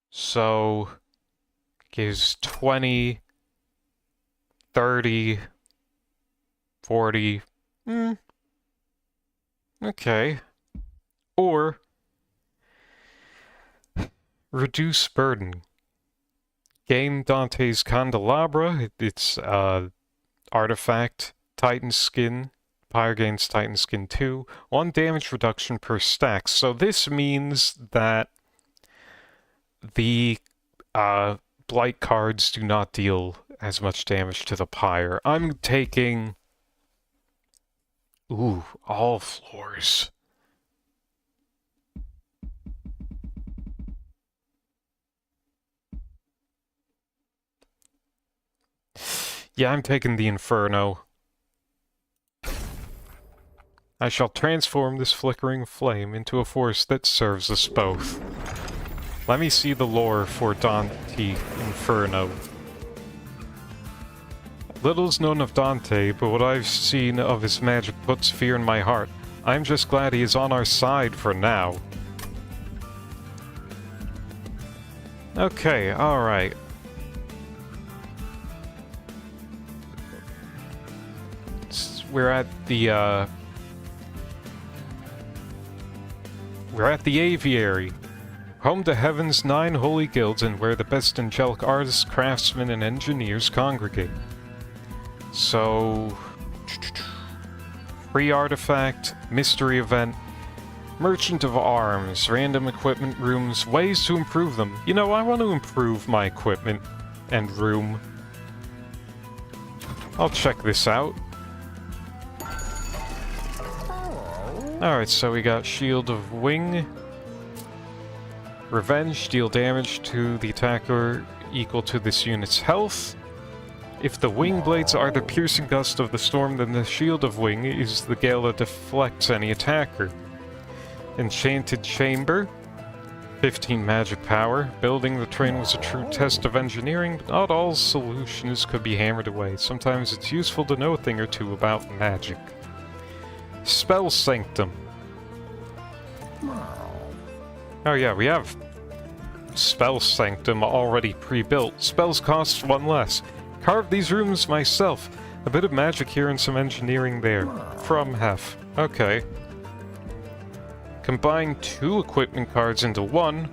So, gives 20, 30, 40. Okay. Or, reduce burden. Gain Dante's Candelabra, it's artifact, Titan Skin, Pyre gains Titan Skin 2, 1 damage reduction per stack. So this means that the Blight cards do not deal as much damage to the Pyre. I'm taking... Ooh, all floors. Yeah, I'm taking the Inferno. I shall transform this flickering flame into a force that serves us both. Let me see the lore for Dante Inferno. Little is known of Dante, but what I've seen of his magic puts fear in my heart. I'm just glad he is on our side for now. Okay, alright. We're at the aviary, home to Heaven's 9 holy guilds and where the best angelic artists, craftsmen, and engineers congregate. So, free artifact, mystery event, merchant of arms, random equipment rooms, ways to improve them. You know, I want to improve my equipment and room. I'll check this out. Alright, so we got Shield of Wing. Revenge, deal damage to the attacker equal to this unit's health. If the wing blades are the piercing gust of the storm, then the Shield of Wing is the gale that deflects any attacker. Enchanted chamber. 15 magic power. Building the train was a true test of engineering, but not all solutions could be hammered away. Sometimes it's useful to know a thing or two about magic. Spell Sanctum. Oh yeah, we have Spell Sanctum already pre-built. Spells cost 1 less. Carved these rooms myself. A bit of magic here and some engineering there. From Hef. Okay. Combine 2 equipment cards into 1.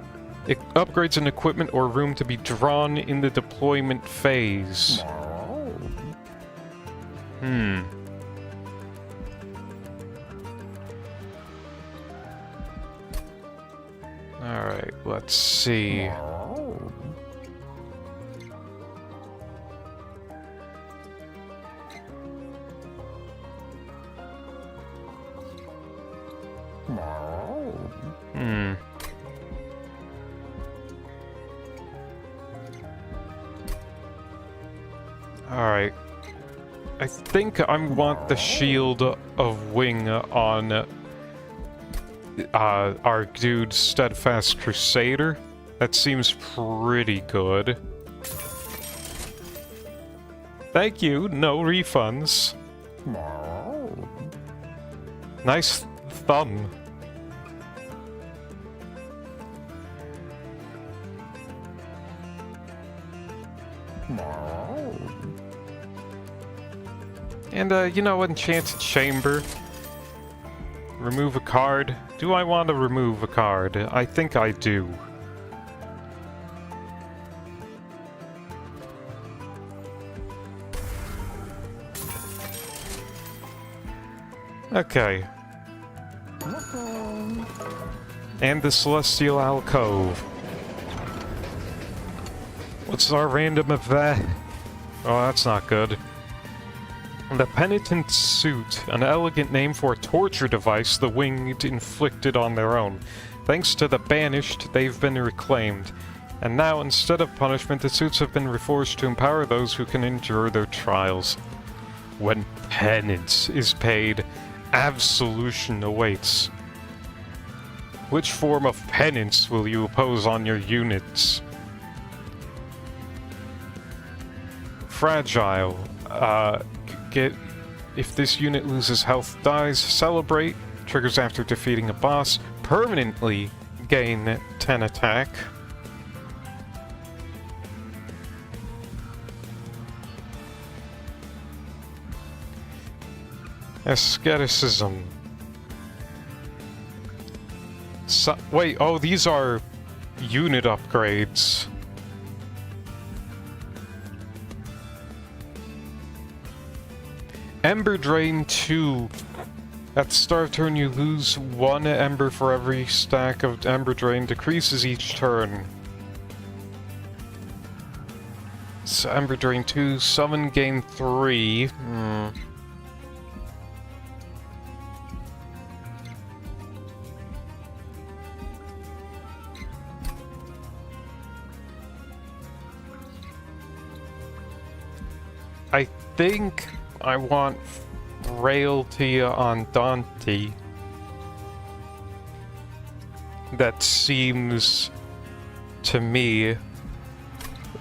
It upgrades an equipment or room to be drawn in the deployment phase. Alright, let's see. Alright. I think I want the Shield of Wing on our dude Steadfast Crusader. That seems pretty good. Thank you, no refunds. Nice thumb. And, you know, Enchanted Chamber. Remove a card. Do I want to remove a card? I think I do. Okay. And the Celestial Alcove. What's our random event? Oh, that's not good. The Penitent Suit, an elegant name for a torture device the Winged inflicted on their own. Thanks to the Banished, they've been reclaimed. And now, instead of punishment, the suits have been reforged to empower those who can endure their trials. When penance is paid, absolution awaits. Which form of penance will you oppose on your units? Fragile. If this unit loses health, dies, celebrate. Triggers after defeating a boss. Permanently gain 10 attack. Asceticism. Wait, oh, these are unit upgrades. Ember Drain 2. At the start of turn, you lose 1 ember for every stack of Ember Drain. Decreases each turn. So Ember Drain 2. Summon, gain 3. I think I want Frailty on Dante. That seems, to me,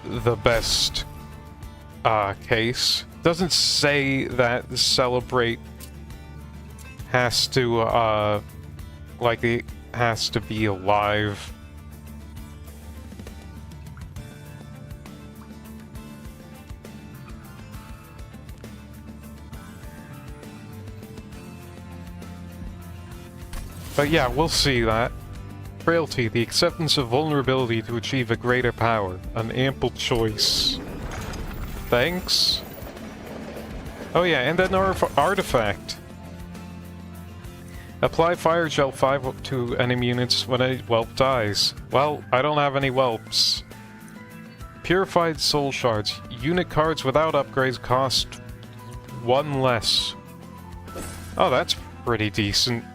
the best case. Doesn't say that Celebrate has to, like, it has to be alive. But yeah, we'll see that. Frailty, the acceptance of vulnerability to achieve a greater power. An ample choice. Thanks. Oh yeah, and then our artifact. Apply Fire Gel 5 to enemy units when a whelp dies. Well, I don't have any whelps. Purified Soul Shards. Unit cards without upgrades cost 1 less. Oh, that's pretty decent.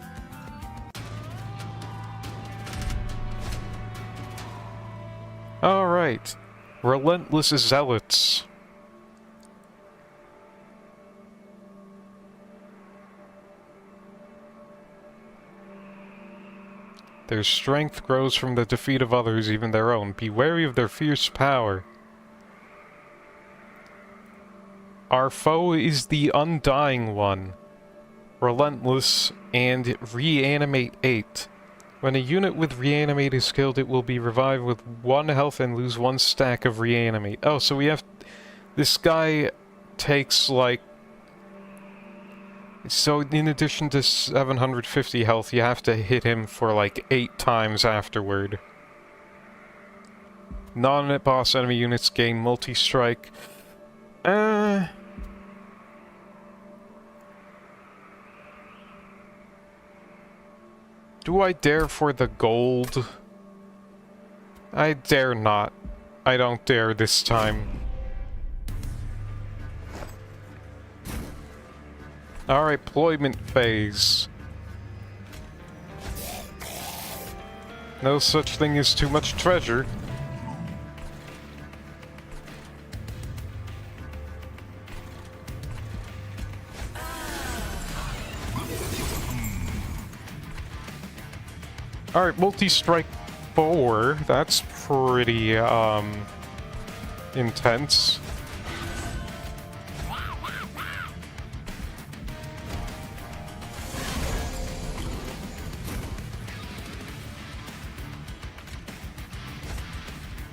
Alright. Relentless Zealots. Their strength grows from the defeat of others, even their own. Be wary of their fierce power. Our foe is the Undying One. Relentless and reanimate 8. When a unit with reanimate is killed, it will be revived with 1 health and lose 1 stack of reanimate. Oh, so we have... This guy takes, like... So, in addition to 750 health, you have to hit him for, like, 8 times afterward. Non-boss enemy units gain multi-strike. Do I dare for the gold? I dare not. I don't dare this time. Alright, deployment phase. No such thing as too much treasure. Alright, multi-strike 4. That's pretty, intense.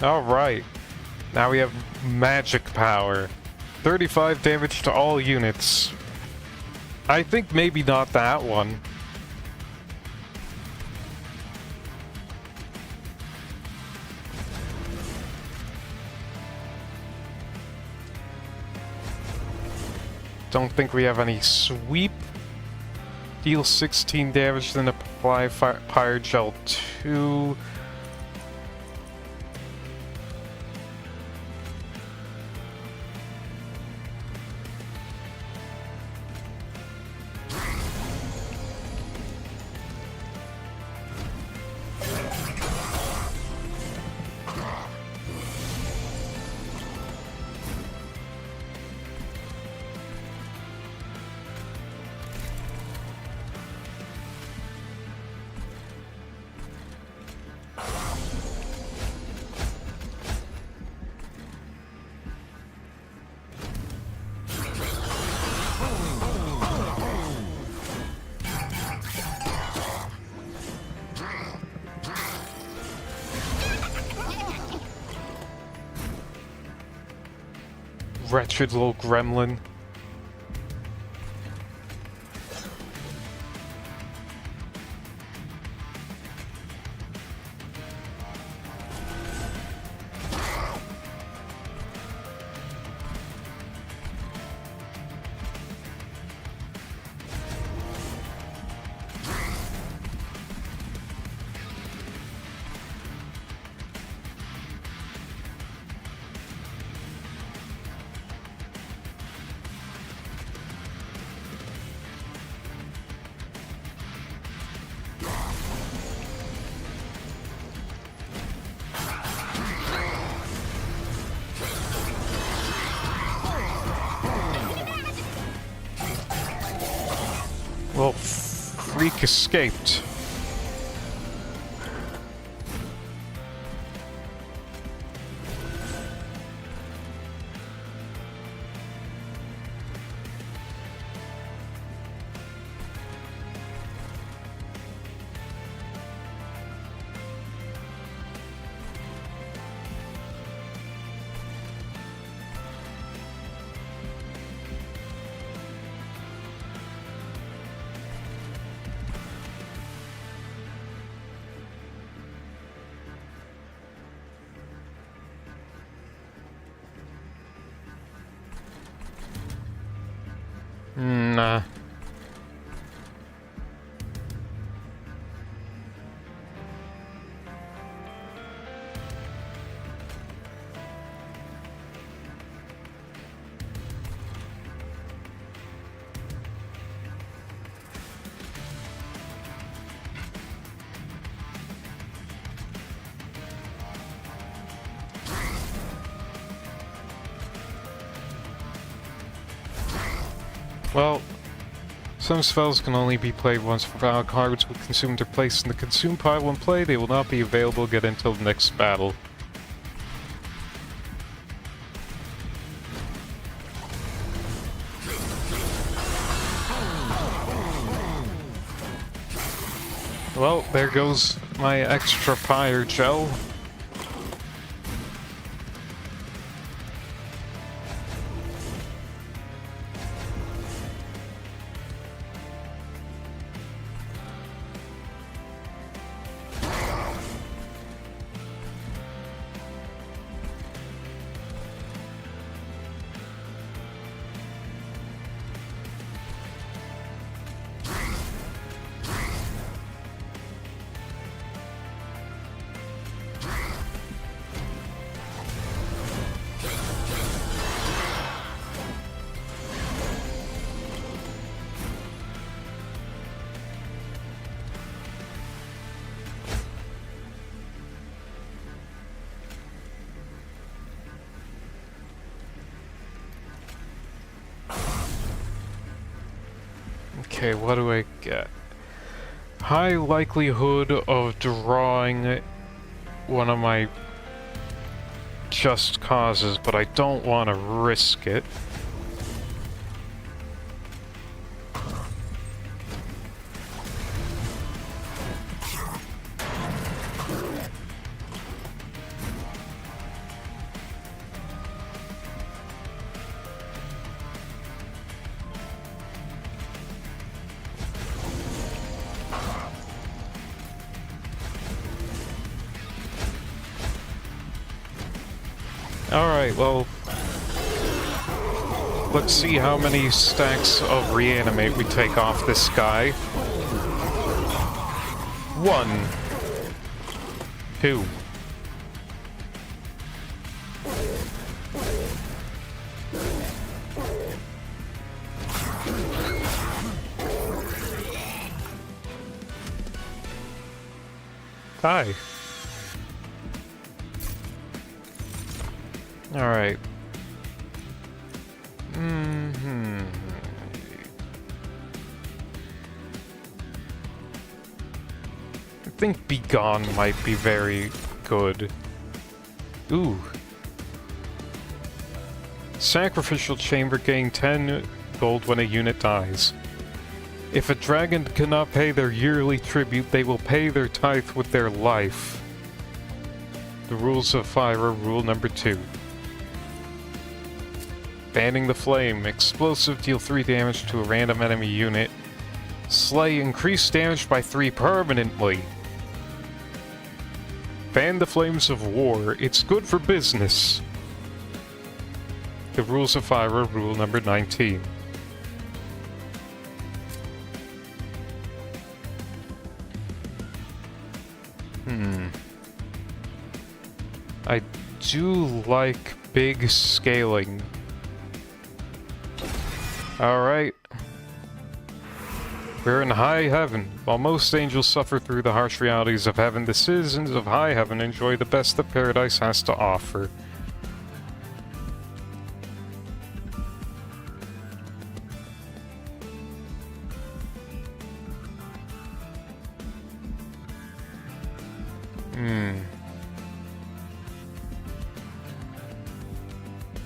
Alright. Now we have magic power. 35 damage to all units. I think maybe not that one. Don't think we have any sweep. Deal 16 damage, then apply Fire Gel 2. Wretched little gremlin. Well, freak escaped. Nah. Well, Some spells can only be played once for battle. Cards will consume their place in the consume pile when played. They will not be available again until the next battle. Well, there goes my extra fire gel. Okay, what do I get? High likelihood of drawing one of my just causes, but I don't want to risk it. Alright, well, let's see how many stacks of reanimate we take off this guy. 1, 2. Hi. Alright. I think Be Gone might be very good. Ooh. Sacrificial Chamber, gain 10 gold when a unit dies. If a dragon cannot pay their yearly tribute, they will pay their tithe with their life. The rules of fire are rule number 2. Banning the Flame. Explosive, deal 3 damage to a random enemy unit. Slay, increase damage by 3 permanently. Ban the Flames of War. It's good for business. The rules of fire are rule number 19. I do like big scaling. Alright. We're in high heaven. While most angels suffer through the harsh realities of heaven, the citizens of high heaven enjoy the best that paradise has to offer.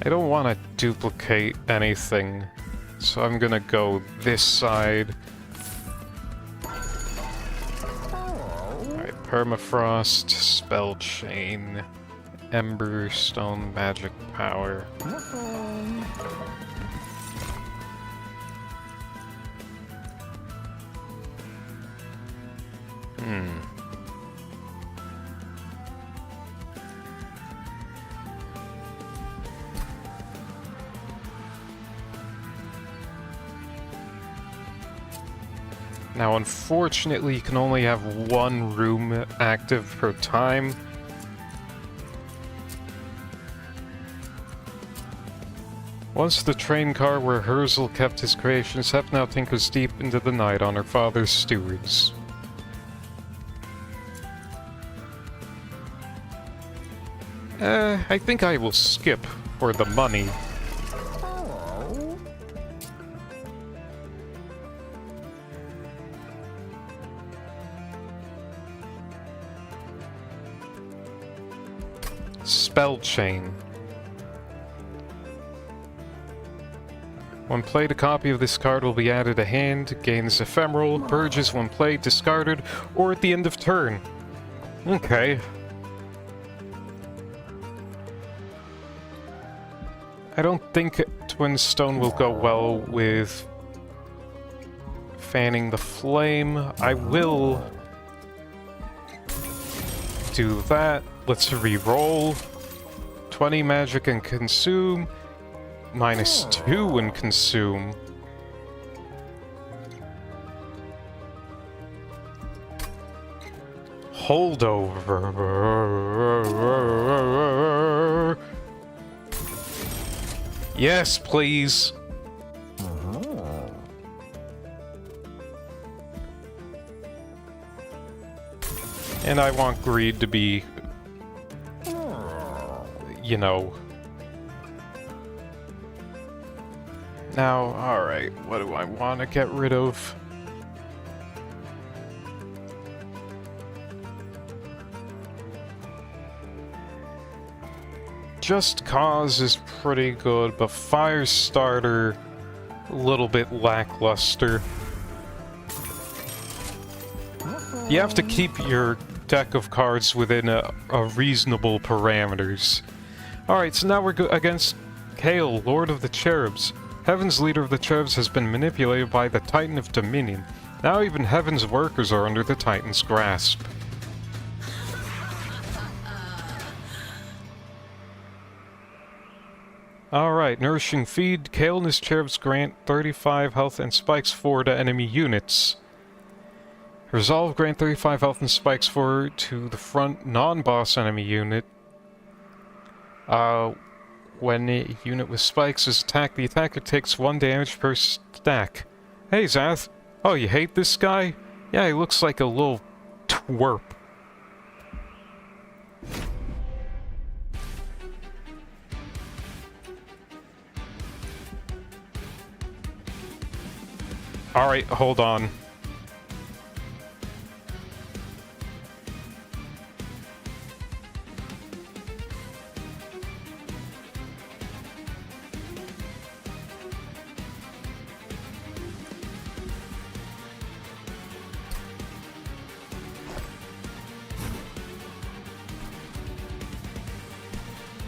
I don't want to duplicate anything, so I'm gonna go this side. Alright, Permafrost, Spell Chain, Ember, Stone, Magic Power. Now, unfortunately, you can only have 1 room active per time. Once the train car where Herzl kept his creations, Hep now tinkers deep into the night on her father's stewards. I think I will skip for the money. Spell Chain. When played, a copy of this card will be added to hand, gains ephemeral, purges when played, discarded, or at the end of turn. Okay. I don't think Twin Stone will go well with fanning the flame. I will do that. Let's re-roll. 20 magic and consume. -2 and consume. Holdover. Yes, please. And I want greed to be, you know. Now, alright, what do I want to get rid of? Just Cause is pretty good, but Firestarter, a little bit lackluster. You have to keep your deck of cards within a reasonable parameters. Alright, so now we're against Kale, Lord of the Cherubs. Heaven's leader of the Cherubs has been manipulated by the Titan of Dominion. Now even Heaven's workers are under the Titan's grasp. Alright, Nourishing Feed. Kale and his Cherubs grant 35 health and spikes 4 to enemy units. Resolve, grant 35 health and spikes 4 to the front non-boss enemy unit. When a unit with spikes is attacked, the attacker takes 1 damage per stack. Hey, Zath. Oh, you hate this guy? Yeah, he looks like a little twerp. Alright, hold on.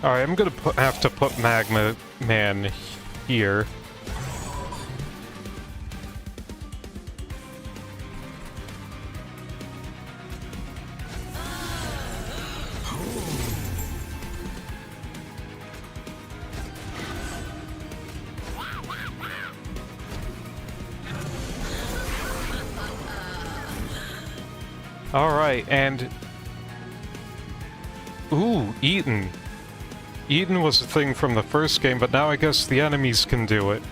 Alright, I'm gonna have to put Magma Man here. Alright, and... Ooh, Eaton. Eden was a thing from the first game, but now I guess the enemies can do it.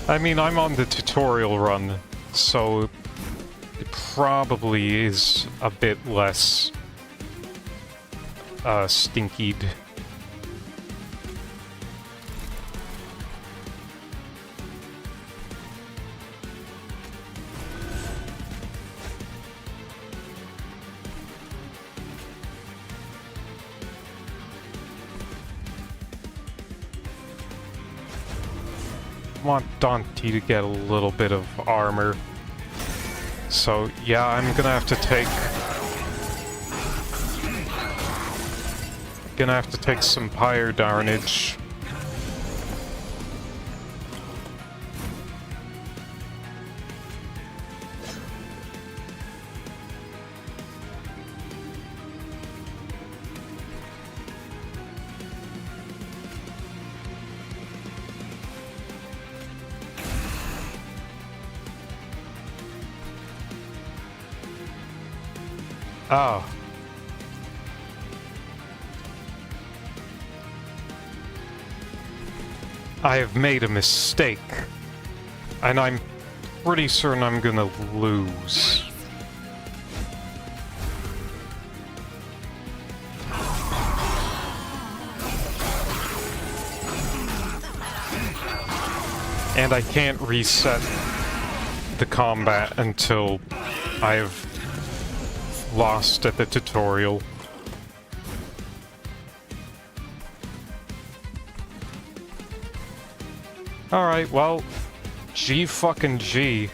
I mean, I'm on the tutorial run, so it probably is a bit less stinkied. I want Dante to get a little bit of armor. So, yeah, I'm gonna have to take... some pyre darnage. Oh. I have made a mistake. And I'm pretty certain I'm gonna lose. And I can't reset the combat until I've lost at the tutorial. Alright, well, G fucking G.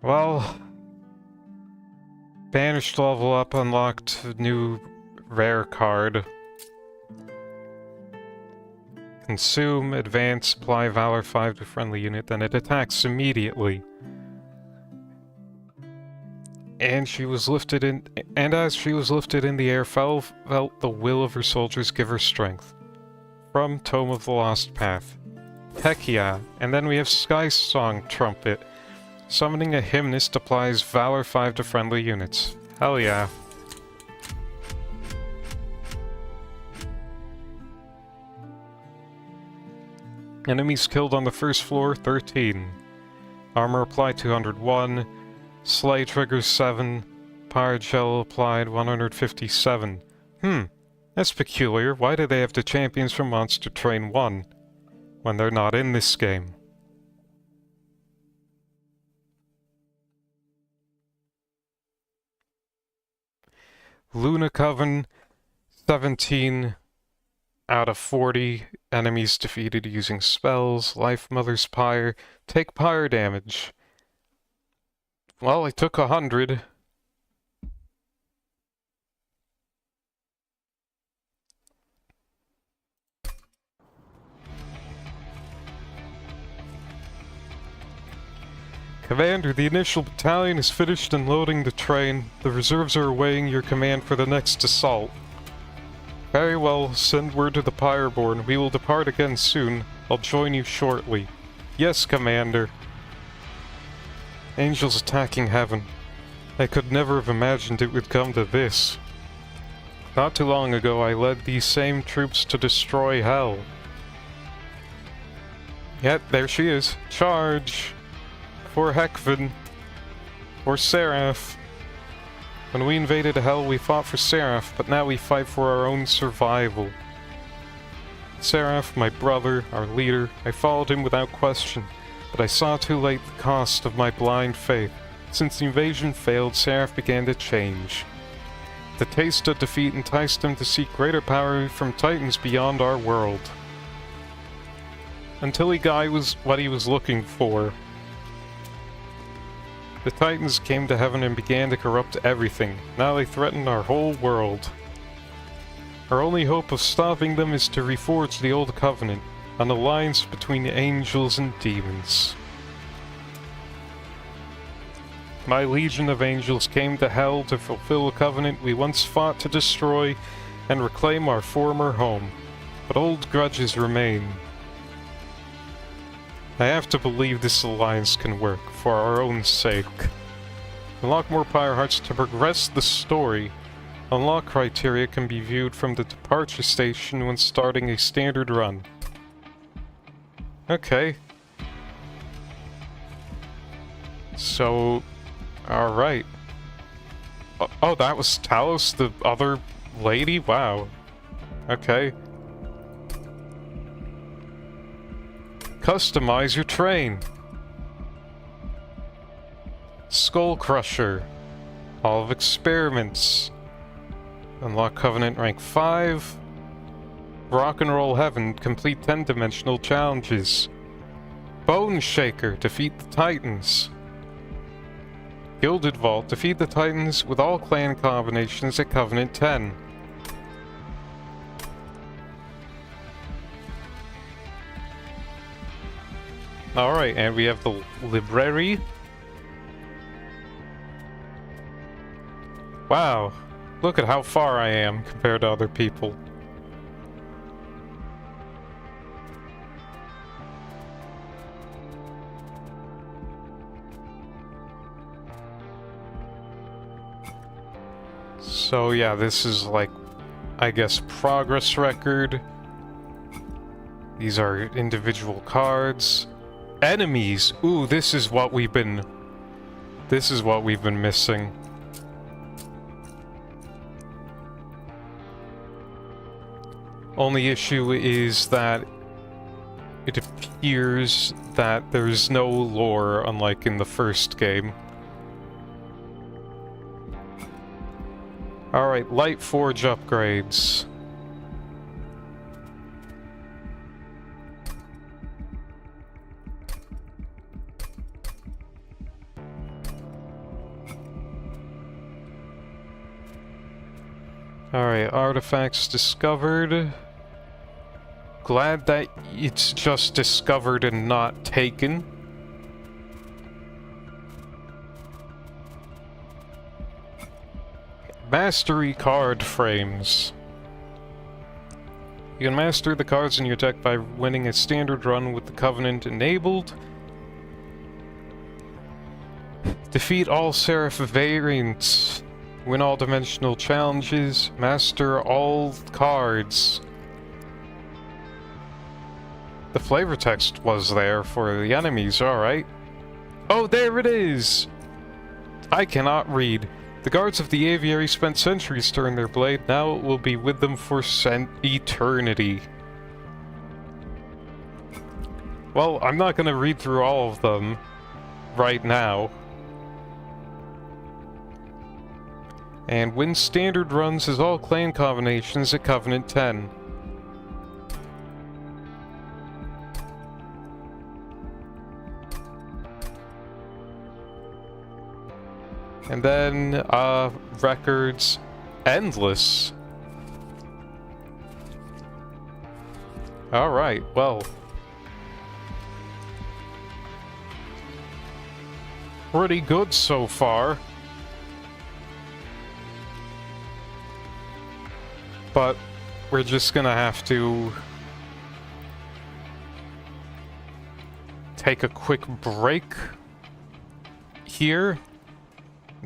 Well, Banished level up unlocked a new rare card. Consume, advance, apply Valor 5 to friendly unit, then it attacks immediately. And she was lifted in, and as she was lifted in the air, felt the will of her soldiers give her strength. From Tome of the Lost Path. Heck yeah. And then we have Sky Song Trumpet. Summoning a Hymnist applies Valor 5 to friendly units. Hell yeah. Enemies killed on the first floor, 13. Armor applied, 201. Slay triggers, 7. Pirate Shell applied, 157. That's peculiar. Why do they have the champions from Monster Train 1 when they're not in this game? Luna Coven, 17 out of 40 enemies defeated using spells. Life Mother's Pyre, take pyre damage. Well, I took 100. Commander, the initial battalion is finished unloading the train. The reserves are awaiting your command for the next assault. Very well, send word to the Pyreborne. We will depart again soon. I'll join you shortly. Yes, Commander. Angels attacking heaven. I could never have imagined it would come to this. Not too long ago, I led these same troops to destroy hell. Yet, there she is. Charge! For Hekven. For Seraph. When we invaded hell, we fought for Seraph, but now we fight for our own survival. Seraph, my brother, our leader, I followed him without question, but I saw too late the cost of my blind faith. Since the invasion failed, Seraph began to change. The taste of defeat enticed him to seek greater power from titans beyond our world. Until he got what he was looking for. The Titans came to heaven and began to corrupt everything. Now they threaten our whole world. Our only hope of stopping them is to reforge the Old Covenant, an alliance between the angels and demons. My legion of angels came to hell to fulfill a covenant we once fought to destroy and reclaim our former home. But old grudges remain. I have to believe this alliance can work, for our own sake. Unlock more Pyre Hearts to progress the story. Unlock criteria can be viewed from the departure station when starting a standard run. Okay. So, alright. Oh, that was Talos, the other lady? Wow. Okay. Customize your train. Skull Crusher. Hall of Experiments. Unlock Covenant rank 5. Rock and Roll Heaven. Complete 10-dimensional challenges. Bone Shaker. Defeat the Titans. Gilded Vault. Defeat the Titans with all clan combinations at Covenant 10. Alright, and we have the library. Wow, look at how far I am compared to other people. So yeah, this is like, I guess, progress record. These are individual cards. Enemies! Ooh, this is what we've been missing. Only issue is that it appears that there's no lore, unlike in the first game. Alright, Light Forge upgrades. Alright, artifacts discovered. Glad that it's just discovered and not taken. Mastery card frames. You can master the cards in your deck by winning a standard run with the Covenant enabled. Defeat all Seraph variants. Win all dimensional challenges. Master all cards. The flavor text was there for the enemies, alright. Oh, there it is! I cannot read. The guards of the aviary spent centuries to earn their blade. Now it will be with them for eternity. Well, I'm not gonna read through all of them right now. And win standard runs as all clan combinations at Covenant 10. And then, records, endless. Alright, well. Pretty good so far. But we're just gonna have to take a quick break here.